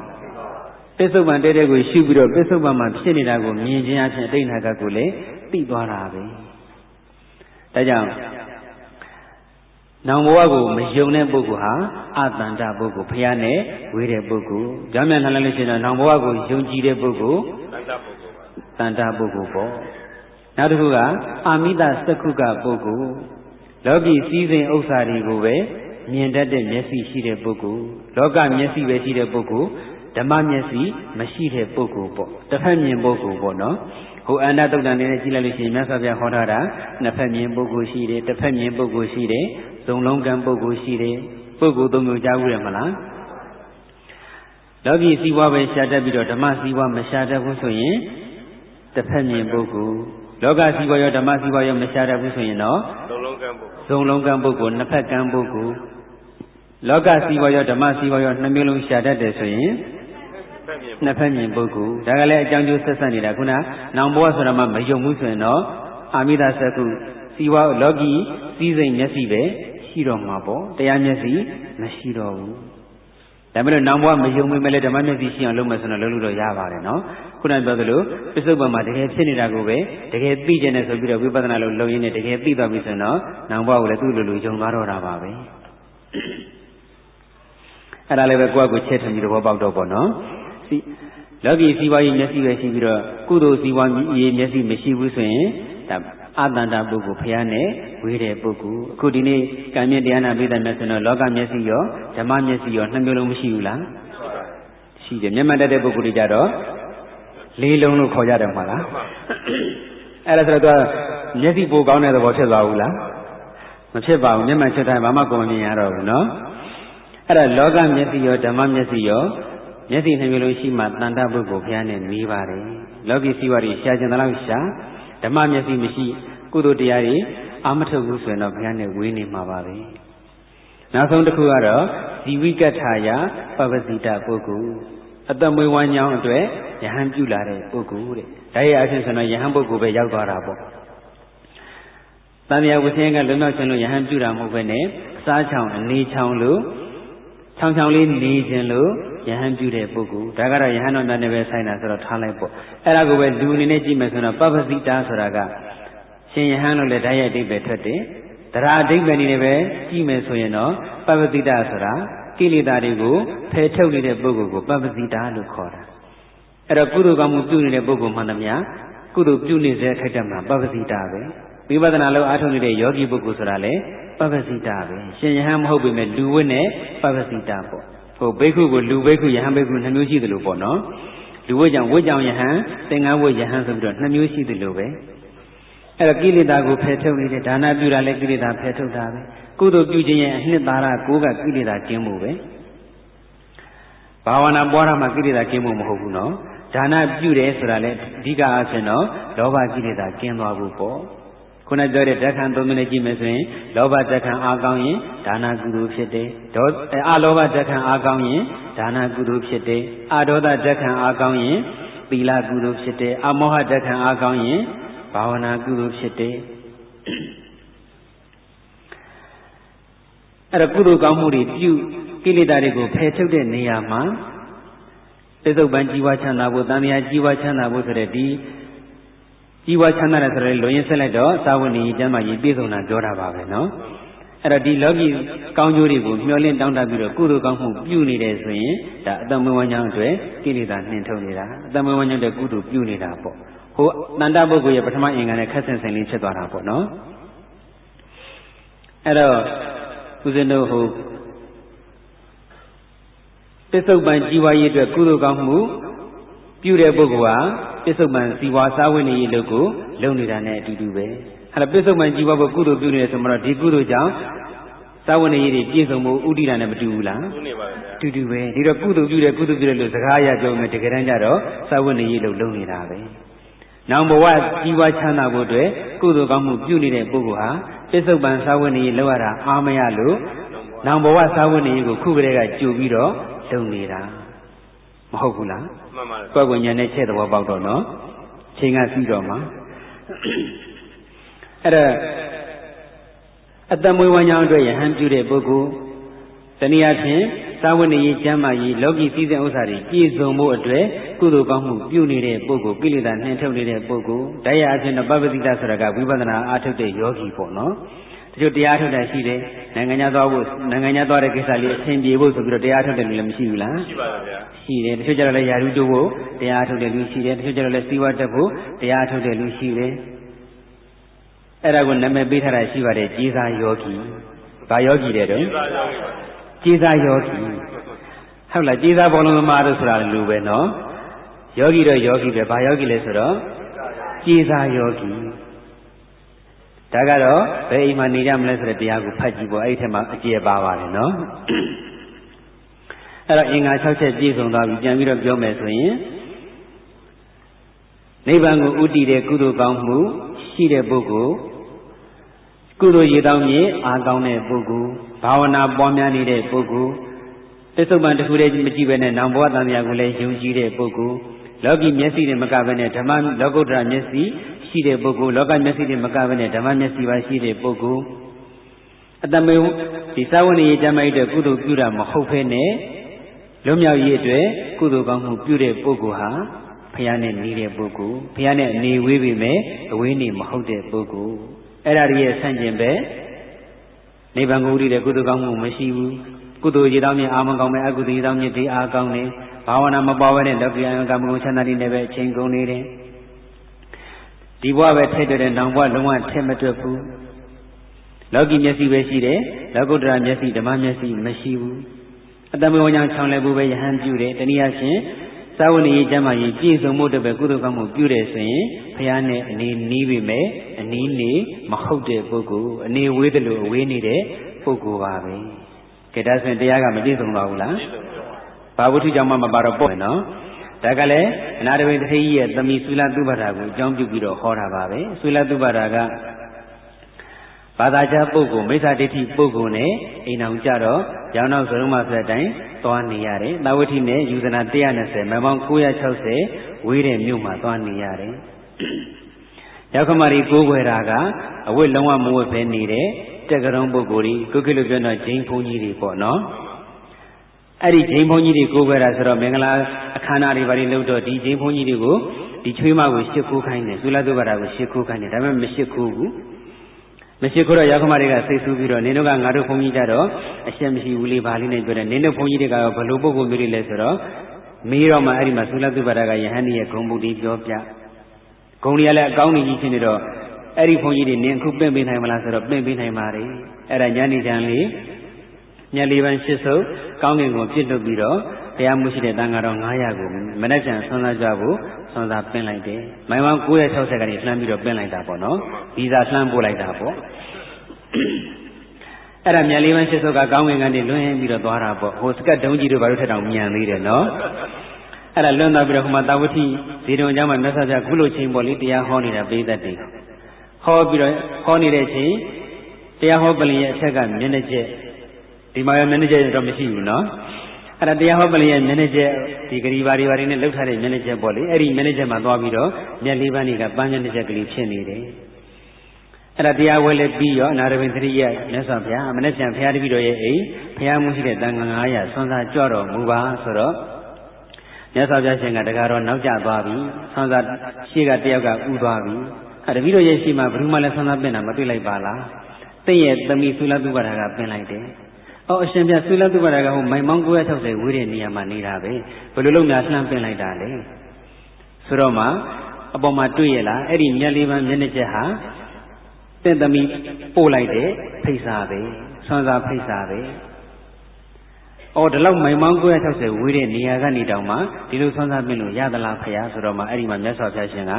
ပစ္စုပ္ပန်တဲ့တဲ့ကိုရှုပြီးတော့ပစ္စုပ္ပန်မှာဖြစ်နေတာကိုမြင်ခြင်းအပြင်အတိတ်အနာဂတ်ကိုလည်းသိသွားတာပဲဒါကြောင့်နောင်ဘဝကိုမယုံတဲ့ပုဂ္ဂိုလ်ဟာအတန္တပုဂ္ဂိုလ်ဘုရားနဲ့ဝေးတဲ့ပုဂ္ဂိုလ်ကြောင်းမြန်လှမ်းလို့ရှိရင်နောင်ဘဝကိုယုံကြည်တဲ့ပုဂ္ဂိုလ်တန္တပုဂ္ဂိုလ်ပေါ့နောက်တစ်ခုကအာမိတသက္ခုကပုဂ္ဂိုလ်လောကီစည်းစိမ်ဥစ္စာတွေကိုပဲမြင်တတ်တဲ့မျက်စိရှိတဲ့ပုဂ္ဂိုလ်လောကမျက်စိပဲရှိတဲ့ပုဂ္ဂိုလ်ဓမ္မမျက်စိမရှိတဲ့ပုဂ္ဂိုလ်ပေါ့တစ်ဖက်မြင်ပုဂ္ဂိုလ်ပေါ့နော်ဟိုအန္တတုတ်တန်နေတဲ့ကြည့်လိုက်လို့ရှိရင်မြတ်စွာဘုရားဟောထားတာနှစ်ဖက်မြင်ပုဂ္ဂိုလ်ရှိတယ်တစ်ဖက်မြင်ပုဂ္ဂိုလ်ရှိတယ်သုံးလုံးကံပုဂ္ဂိုလ်ရှိတယ်ပုဂ္ဂိုလ်သုံးမျိုးကြားဘူးရမလားလောကီစည်းဝါးပဲရှာတတ်ပြီးတော့ဓမ္မစည်းဝါးမရှာတတ်ဘူးဆိုရင်တစ်ဖက်မြင်ပုဂ္ဂိုလ်လောကစည်းဝါးရောဓမ္မစည်းဝါးရောမရှာတတ်ဘူးဆိုရင်တော့သုံးလုံးကံပုဂ္ဂိုလ်နှစ်ဖက်ကံပုဂ္ဂိုလ်လောကစည်းဝါးရောဓမ္မစည်းဝါးရောနှစ်မျိုးလုံးရှာတတ်တယ်ဆိုရင်နှစ်ဖက်မြင်ပုဂ္ဂိုလ်ဒါကလည်းအကြောင်းကျိုးဆက်ဆက်နေတာခုနနောင်ဘဝဆိုတာမှမယုံဘူးဆိုရင်တော့အာမိတသက္ခုစီဝါလောကီစည်းစိမ်မျက်စိပဲရှိတော့မှာပေါ့တရားမျက်စိမရှိတော့ဘူးဒါပေမဲ့နောင်ဘဝမယုံမိမဲ့လည်းဓမ္မမျက်စိရှိအောင်လုပ်မယ်ဆိုတော့လုပ်လို့တော့ရပါတယ်နော်ခုနပြောသလိုပစ္စုပ္ပန်မှာတကယ်ဖြစ်နေတာကိုပဲတကယ်သိကျင်နေဆိုပြီးတော့ဝိပဿနာလို့လုပ်ရင်းနဲ့တကယ်သိသွားပြီဆိုတော့နောင်ဘဝကိုလည်းသူ့လိုယုံသွားတော့တာပါပဲအဲ့ဒါလည်းပဲကိုယ့်ကိုချက်ထပြီးတော့ပေါက်တော့ပေါ့နော်လောကီစီးပွားရေးမျက်စိပဲရှိပြီးတော့ကုသိုလ်စီးပွားရေးမျက်စိမရှိဘူးဆိုရင်ဒါအတန္တပုဂ္ဂိုလ်ဘုရားနဲ့ဝေးတဲ့ပုဂ္ဂိုလ်အခုဒီနေ့ကံမြင့်တရားနာပိဋကမြတ်ဆိုတော့လောကမျက်စိရောဓမ္မမျက်စိရောနှစ်မျိုးလုံးမရှိဘူးလားရှိတယ်မျက်မှန်တတ်တဲ့ပုဂ္ဂိုလ်တွေကြတော့လေးလုံးလို့ခေါ်ကြတယ်မှာလားအဲ့ဒါဆိုတော့မျက်စိပိုကောင်းတဲ့သဘောဖြစ်သွားဘူးလားမဖြစ်ပါဘူးမျက်မှန်ချက်တိုင်းဘာမှကိုမမြင်ရတော့ဘူးနော်အဲ့ဒါလောကမျက်စိရောဓမ္မမျက်စိရောမျက်စိနှမျိုးလုံးရှိမှတန်တပုဂ္ဂိုလ်ဘုရားနဲ့နေပါတယ်လောကီစီးပွားရေးရှာကျင်တဲ့လောက်ရှာဓမ္မမျက်စိမရှိကုသိုလ်တရားတွေအာမထုတ်ဘူးဆိုရင်တော့ဘုရားနဲ့ဝေးနေမှာပါပဲနောက်ဆုံးတစ်ခုကတော့ဇီဝိကထာယပပစီတပုဂ္ဂိုလ်အသက်မွေးဝမ်းကြောင်းအတွက်ယဟန်ပြုလာတဲ့ပုဂ္ဂိုလ်တဲ့ဒါရဲ့အချင်းဆိုတော့ယဟန်ပုဂ္ဂိုလ်ပဲရောက်သွားတာပေါ့တန်မြာဝဆင်းကလွတ်မြောက်ခြင်းလို့ယဟန်ပြုတာမဟုတ်ဘဲနဲ့အစားချောင်အနေချောင်လို့ချောင်ချောင်လေးနေခြင်းလို့ယဟန်ပြုတဲ့ပုဂ္ဂိုလ်ဒါကတော့ယဟန်တော်နဲ့ပဲဆိုင်တာဆိုတော့ထားလိုက်ပေါ့အဲ့ဒါကိုပဲလူအနေနဲ့ကြည့်မယ်ဆိုတော့ပပစီတာဆိုတာကရှင်ယဟန်လို့လည်းဓာတ်ရိုက်အဓိပ္ပာယ်ထွက်တယ်တရားအဓိပ္ပာယ်နည်းနဲ့ပဲကြည့်မယ်ဆိုရင်တော့ပပစီတာဆိုတာကိလေသာတွေကိုဖယ်ထုတ်နေတဲ့ပုဂ္ဂိုလ်ကိုပပစီတာလို့ခေါ်တာအဲ့တော့ကုသိုလ်ကောင်းမှုပြုနေတဲ့ပုဂ္ဂိုလ်မှန်သမျှကုသိုလ်ပြုနေစေခိုက်တမှာပပစီတာပဲဝိပဿနာလို့အားထုတ်နေတဲ့ယောဂီပုဂ္ဂိုလ်ဆိုတာလေပပစီတာပဲရှင်ယဟန်မဟုတ်ပေမဲ့လူဝိနဲ့ပပစီတာပေါ့ဟိုဘိက္ခုကိုလူဘိက္ခုယဟန်ဘိက္ခုနှစ်မျိုးရှိသလိုပေါ့နော်လူဝိကြောင့်ဝိကြောင့်ယဟန်သင်္ကန်းဝိယဟန်ဆိုပြီးတော့နှစ်မျိုးရှိသလိုပဲအဲ့တော့ကိလေသာကိုဖယ်ထုတ်နေတဲ့ဒါနပြုတာလည်းကိလေသာဖယ်ထုတ်တာပဲကုသိုလ်ပြုခြင်းရဲ့အနှစ်သာရကိုကကိလေသာကျင်းမှုပဲ ဘာဝနာပွားရမှာကိလေသာကင်းဖို့မဟုတ်ဘူးနော်ဒါနပြုတယ်ဆိုတာလေအဓိကအဖြစ်တော့လောဘကိလေသာကင်းသွားဖို့ပေါ့ခုနပြောတဲ့ဓက္ခံသုံးမျိုးနဲ့ကြည့်မယ်ဆိုရင်လောဘဓက္ခံအားကောင်းရင်ဒါနကုသိုလ်ဖြစ်တယ်အလောဘဓက္ခံအားကောင်းရင်ဒါနကုသိုလ်ဖြစ်တယ်အဒေါသဓက္ခံအားကောင်းရင်သီလကုသိုလ်ဖြစ်တယ်အမောဟဓက္ခံအားကောင်းရင်ဘာဝနာကုသိုလ်ဖြစ်တယ်အဲ့တော့ကုသိုလ်ကောင်းမှုတွေပြုကိလေသာတွေကိုဖယ်ထုတ်တဲ့နေရာမှာပြစ္ဆုတ်ပန်ជីវချမ်းသာဖို့တန်မြာជីវချမ်းသာဖို့ဆိုတဲ့ဒီជីវချမ်းသာတဲ့ဆိုတဲ့လွန်ရင်ဆက်လိုက်တော့သာဝတိကျမ်းမှာရေးပြည့်စုံတာပြောတာပါပဲနော်အဲ့တော့ဒီလောကီကောင်းကျိုးတွေကိုမျှော်လင့်တောင်းတပြီးတော့ကုသိုလ်ကောင်းမှုပြုနေတယ်ဆိုရင်ဒါအတ္တမဝဉ္ဇဉ်အတွက်ကိလေသာနှင်ထုတ်နေတာအတ္တမဝဉ္ဇဉ်အတွက်ကုသိုလ်ပြုနေတာပေါ့ဟိုတန်တပုဂ္ဂိုလ်ရဲ့ပထမအင်္ဂါနဲ့ခက်ဆင်ဆင်လေးဖြစ်သွားတာပေါ့နော်အဲ့တော့ဦးဇင်းတို့ဟိုပစ္စုပန်ជីវရေးအတွက်ကုသိုလ်ကောင်းမှုပြုတဲ့ပုဂ္ဂိုလ်ဟာပစ္စုပန်ဇီဝစာဝိနည်းရေးလို့ကိုလုပ်နေတာနဲ့အတူတူပဲအဲ့ဒါပစ္စုပန်ជីវဘုကုသိုလ်ပြုနေတယ်ဆိုမှတော့ဒီကုသိုလ်ကြောင့်စာဝိနည်းရေးတွေပြည့်စုံမှုဥဒိတာနဲ့မတူဘူးလားတူနေပါဗျာတူတူပဲဒီတော့ကုသိုလ်ပြုတယ်လို့စကားအရပြောမယ်တကယ်တမ်းကျတော့စာဝိနည်းရေးလို့လုပ်နေတာပဲနောင်ဘဝជីវချမ်းသာဖို့အတွက်ကုသိုလ်ကောင်းမှုပြုနေတဲ့ပုဂ္ဂိုလ်ဟာပစ္စုပန်စာဝိနည်းရေးလောက်ရတာအားမရလို့နောင်ဘဝစာဝိနည်းရေးကိုခုကလေးကကြိုပြီးတော့လုံနေတာမဟုတ်ဘူးလားမှန်ပါကွယ်ကွယ်ညာနဲ့ချက်သဘောပေါက်တော့နော်ချိန်ကစီးတော့မှာအဲ့ဒါအတ္တမွေးဝမ်းကြောင်းအတွက်ယဟန်ပြုတဲ့ပုဂ္ဂိုလ်တနည်းအားဖြင့်သာဝတိရေးကျမ်းမာရေးလောကီစည်းစိမ်ဥစ္စာတွေပြည့်စုံမှုအတွက်ကုသိုလ်ကောင်းမှုပြုနေတဲ့ပုဂ္ဂိုလ်ကိလေသာနှင်ထုတ်နေတဲ့ပုဂ္ဂိုလ်တရားအချင်းတော့ပပ္ပတိတဆိုတာကဝိပဿနာအားထုတ်တဲ့ယောဂီပေါ့နော်တချို့တရားထုတ်တာရှိတယ်နိုင်ငံခြားသွားတဲ့ကိစ္စလေးအဆင်ပြေဖို့ဆိုပြီးတော့တရားထုတ်တယ်လူလည်းမရှိဘူးလားရှိပါပါဗျာရှိတယ်တချို့ကျတော့လည်းယာရုတိုးဖို့တရားထုတ်တယ်လူရှိတယ်တချို့ကျတော့လည်းစီဝတ်တက်ဖို့တရားထုတ်တယ်လူရှိတယ်အဲ့ဒါကိုနာမည်ပေးထားတာရှိပါတယ်ကျေးဇာယောဂီဘာယောဂီတဲ့တော့ကျေးဇာယောဂီဟုတ်လားကျေးဇာဘောလုံးသမားတို့ဆိုတာလူပဲနော်ယောဂီတော့ယောဂီပဲဘာယောဂီလဲဆိုတော့ကျေးဇာယောဂီဒါကတော့ဘယ်အိမ်မှာနေကြမလဲဆိုတဲ့တရားကိုဖတ်ကြည့်ဖို့အဲ့ဒီထဲမှာအကျေပါပါတယ်နော်အဲ့တော့အင်္ဂါ6ချက်ပြည့်စုံသွားပြီပြန်ပြီးတော့ပြောမယ်ဆိုရင်နိဗ္ဗာန်ကိုဥတည်တဲ့ကုသိုလ်ကောင်းမှုရှိတဲ့ပုဂ္ဂိုလ်ကုသိုလ်ရည်တောင်းမြေအားကောင်းတဲ့ပုဂ္ဂိုလ်ဘာဝနာပွားများနေတဲ့ပုဂ္ဂိုလ်သစ္စုပ္ပန်တစ်ခုတည်းမကြည့်ပဲနဲ့နောင်ဘဝတန်တရားကိုလည်းယုံကြည်တဲ့ပုဂ္ဂိုလ်လောကီမျက်စိနဲ့မကဘဲနဲ့ဓမ္မလောကုတ္တရာမျက်စိရှိတဲ့ပုဂ္ဂိုလ်လောကမျက်စိနဲ့မကဘဲနဲ့ဓမ္မမျက်စိပါရှိတဲ့ပုဂ္ဂိုလ်အတ္တမေဒီသာဝတိရေးကျမ်းမာရေးအတွက်ကုသိုလ်ပြုတာမဟုတ်ဘဲနဲ့လွတ်မြောက်ရေးအတွက်ကုသိုလ်ကောင်းမှုပြုတဲ့ပုဂ္ဂိုလ်ဟာဘုရားနဲ့နေတဲ့ပုဂ္ဂိုလ်ဘုရားနဲ့နေဝေးပေမဲ့အဝေးနေမဟုတ်တဲ့ပုဂ္ဂိုလ်အဲ့ဒါရဲ့ဆန့်ကျင်ပဲနိဗ္ဗာန်ကိုဥတည်တဲ့ကုသိုလ်ကောင်းမှုမရှိဘူးကုသိုလ်ရည်တောင်းမြင်အာမကောင်းမဲ့အကုသိုလ်ရည်တောင်းမြင်ဒီအားကောင်းနေဘာဝနာမပေါ်ဘဲနဲ့လောကီအယံကမ္မဂုဏ်ချမ်းသာတွေနဲ့ပဲအချိန်ကုန်နေတယ်ဒီဘဝပဲထည့်တွေ့တဲ့နောင်ဘဝလုံးဝထည့်မတွက်ဘူးလောကီမျက်စိပဲရှိတယ်လောကုတ္တရာမျက်စိဓမ္မမျက်စိမရှိဘူးအတ္တမေဝညာချောင်းလည်းဘူးပဲယဟန်ပြုတယ်တနည်းအားဖြင့်သာဝတိရေးကျမ်းမာရေးပြည့်စုံမှုတပဲကုသိုလ်ကောင်းမှုပြုတယ်ဆိုရင်ဘုရားနဲ့အနေနီးပြီမဲ့အနီးနေမဟုတ်တဲ့ပုဂ္ဂိုလ်အနေဝေးတယ်လို့အဝေးနေတဲ့ပုဂ္ဂိုလ်ပါပဲကဲဒါဆိုရင်တရားကမပြည့်စုံပါဘူးလားဘာဝတ္ထုကြောင့်မှမပါတော့ပေါ့နော်ဒါကလည်းအနာတပိတ္တိရဲ့သမီးသုလသုဘတာကိုအကြောင်းပြုပြီးတော့ဟောတာပါပဲသုလသုဘတာကဘာသာခြားပုဂ္ဂိုလ်မိစ္ဆာဒိဋ္ဌိပုဂ္ဂိုလ်နဲ့အိမ်အောင်ကြတော့ရောင်းနောက်ဆိုတော့မှဆိုတဲ့အတိုင်းသွားနေရတယ်။သာဝတိနဲ့ယူဇနာ120မပေါင်း960ဝေးတဲ့မြို့မှာသွားနေရတယ်။ရောက်ခမရီကိုးကွယ်တာကအဝတ်လုံးဝမဝတ်ဘဲနေတဲ့တက္ကရုံပုဂ္ဂိုလ်ကြီးကိုကိလိုပြောတော့ဂျိန်းဘုန်းကြီးတွေပေါ့နော်။အဲ့ဒီဂျိန်းဘုန်းကြီးတွေကိုးကွယ်တာဆိုတော့မင်္ဂလာအခမ်းအနားတွေဘာတွေလုပ်တော့ဒီဂျိန်းဘုန်းကြီးတွေကိုဒီချွေးမကိုရှ िख ိုးခိုင်းတယ်သုလသုဘတာကိုရှ िख ိုးခိုင်းတယ်ဒါပေမဲ့မရှ िख ိုးဘူးမရှိခိုးတော့ရောက်ခမတွေကစိတ်ဆူပြီးတော့နင်တို့ကငါတို့ဘုန်းကြီးကြတော့အရှက်မရှိဘူးလေဘာလေးနဲ့ပြောတယ်နင်တို့ဘုန်းကြီးတွေကတော့ဘလို့ပုဂ္ဂိုလ်မျိုးတွေလဲဆိုတော့မေးတော့မှအဲ့ဒီမှာသုလသုဘတာကယဟန်ကြီးရဲ့ဂုံပုဒ်ဒီပြောပြဂုံတွေကလည်းအကောင်းကြီးဖြစ်နေတော့အဲ့ဒီဘုန်းကြီးတွေနင်အခုပင့်ပေးနိုင်မလားဆိုတော့ပင့်ပေးနိုင်ပါတယ်အဲ့ဒါညနေချမ်းလေးညလေးပန်းရှစ်စုပ်ကောင်းကင်ကိုပြစ်လွတ်ပြီးတော့တရားမှုရှိတဲ့တန်ဃာတော်900ကိုမနက်ဖြန်ဆွမ်းစားကြဖို့ဆွမ်းစားပင့်လိုက်တယ်။မိုင်ပေါင်း960ကနေလှမ်းပြီးတော့ပင့်လိုက်တာပေါ့နော်။ဗီဇာလှမ်းပို့လိုက်တာပေါ့။ အဲ့ဒါမြန်လေးပန်းဖြစ်စောကကောင်းငင်ကနေလွှင်းပြီးတော့သွားတာပေါ့ဟိုစကတ်တုံးကြီးတို့ဘာလို့ထက်တောင်မြန်သေးတယ်နော်အဲ့ဒါလွှမ်းသွားပြီးတော့ဟိုမှာတာဝတိဇေတုံအကြောင်းမှာမြတ်စွာဘုရားခုလိုချင်းပေါ့လေတရားဟောနေတာပိဋကတ်တွေဟောပြီးတော့ဟောနေတဲ့ချင်းတရားဟောပလင်ရဲ့အထက်ကမျက်နှာကျက်ဒီမှာမျက်နှာကျက်တော့မရှိဘူးနော်အဲ့ဒါတရားဟောပလင်ရဲ့မျက်နှာကျက်ဒီဂရီဘာတွေနဲ့လှုပ်ထားတဲ့မျက်နှာကျက်ပေါ့လေအဲ့ဒီမျက်နှာကျက်မှာသွားပြီးတော့မျက်လေးပန်းတွေကပန်းမျက်နှာကျက်ကလေးဖြစ်နေတယ်အဲ့ဒါတရားဝဲလည်းပြီးရောအနာရပင်သတိရမြတ်စွာဘုရားမနေ့ပြန်ဘုရားတပည့်တော်ရဲ့အိမ်ဘုရားမှုရှိတဲ့တန်ခါ900ဆွမ်းစားကြွတော်မူပါဆိုတော့မြတ်စွာဘုရားရှင်ကတကားတော့နောက်ကျသွားပြီဆွမ်းစားရှေ့ကတယောက်ကဥသွားပြီအဲ့တပည့်တော်ရဲ့ရှေ့မှာဘယ်သူမှလည်းဆွမ်းစားပင်တာမတွေ့လိုက်ပါလားသိရဲ့သမီးသုလသုဘတာကပင်လိုက်တယ်အော်အရှင်ပြသုလသုဘတာကဟိုမိုင်မောင်း960ဝေးတဲ့နေရာမှာနေတာပဲဘယ်လိုလုပ်များလှမ်းပင်လိုက်တာလဲဆိုတော့မှအပေါ်မှာတွေ့ရလားအဲ့ဒီမျက်လေးပန်းမျက်နှာချက်ဟာတင့်သမီးပို့လိုက်တဲ့ဖိတ်စာပဲဆွမ်းစားဖိတ်စာပဲအော်ဒီလောက်မိုင်မောင်း960ဝေးတဲ့နေရာကနေတောင်မှဒီလိုဆွမ်းစားပင်လို့ရသလားဖရာဆိုတော့မှအဲ့ဒီမှာမြတ်စွာဘုရားရှင်က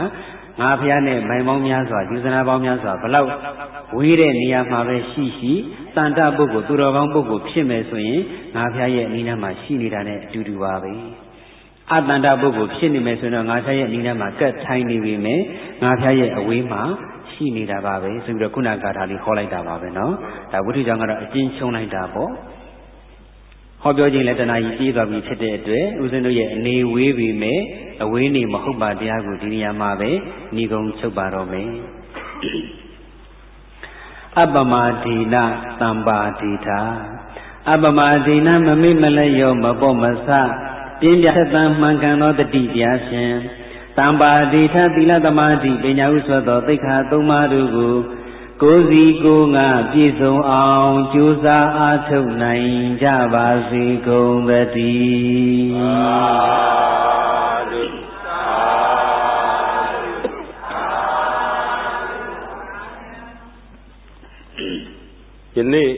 ငါဖရာနဲ့မိုင်မောင်းများစွာယူဇနာပေါင်းများစွာဘလောက်ဝေးတဲ့နေရာမှာပဲရှိတန်တပုဂ္ဂိုလ်သူတော်ကောင်းပုဂ္ဂိုလ်ဖြစ်မယ်ဆိုရင်ငါဖရာရဲ့အနည်းနာမှာရှိနေတာနဲ့အတူတူပါပဲအတန်တပုဂ္ဂိုလ်ဖြစ်နေမယ်ဆိုတော့ငါဖရာရဲ့အနည်းနာမှာကတ်ထိုင်နေပြီမယ်ငါဖရာရဲ့အဝေးမှာရှိနေတာပါပဲဆိုပြီးတော့ခုနကထာလေးခေါ်လိုက်တာပါပဲနော်ဒါဝိထုကြောင့်ကတော့အကျဉ်းချုံလိုက်တာပေါ့ဟောပြောခြင်းလည်းတဏှာကြီးပြီးသွားပြီဖြစ်တဲ့အတွက်ဦးဇင်းတို့ရဲ့အနေဝေးပြီမယ်အဝေးနေမဟုတ်ပါတရားကိုဒီနေရာမှာပဲညီကုံချုပ်ပါတော့မယ်အပမဒိနသံပါဒိတာအပမဒိနမမိမလဲရောမပေါ့မဆပြင်းပြသက်တမ်းမှန်ကန်သောတတိတရားရှင်တံပါတိထသီလသမာဓိပညာဥစွတ်သောသိက္ခာသုံးပါးတို့ကိုကိုယ်စီကိုယ်ငါပြည့်စုံအောင်ကြိုးစားအားထုတ်နိုင်ကြပါစေကုန်သတည်းယနေ့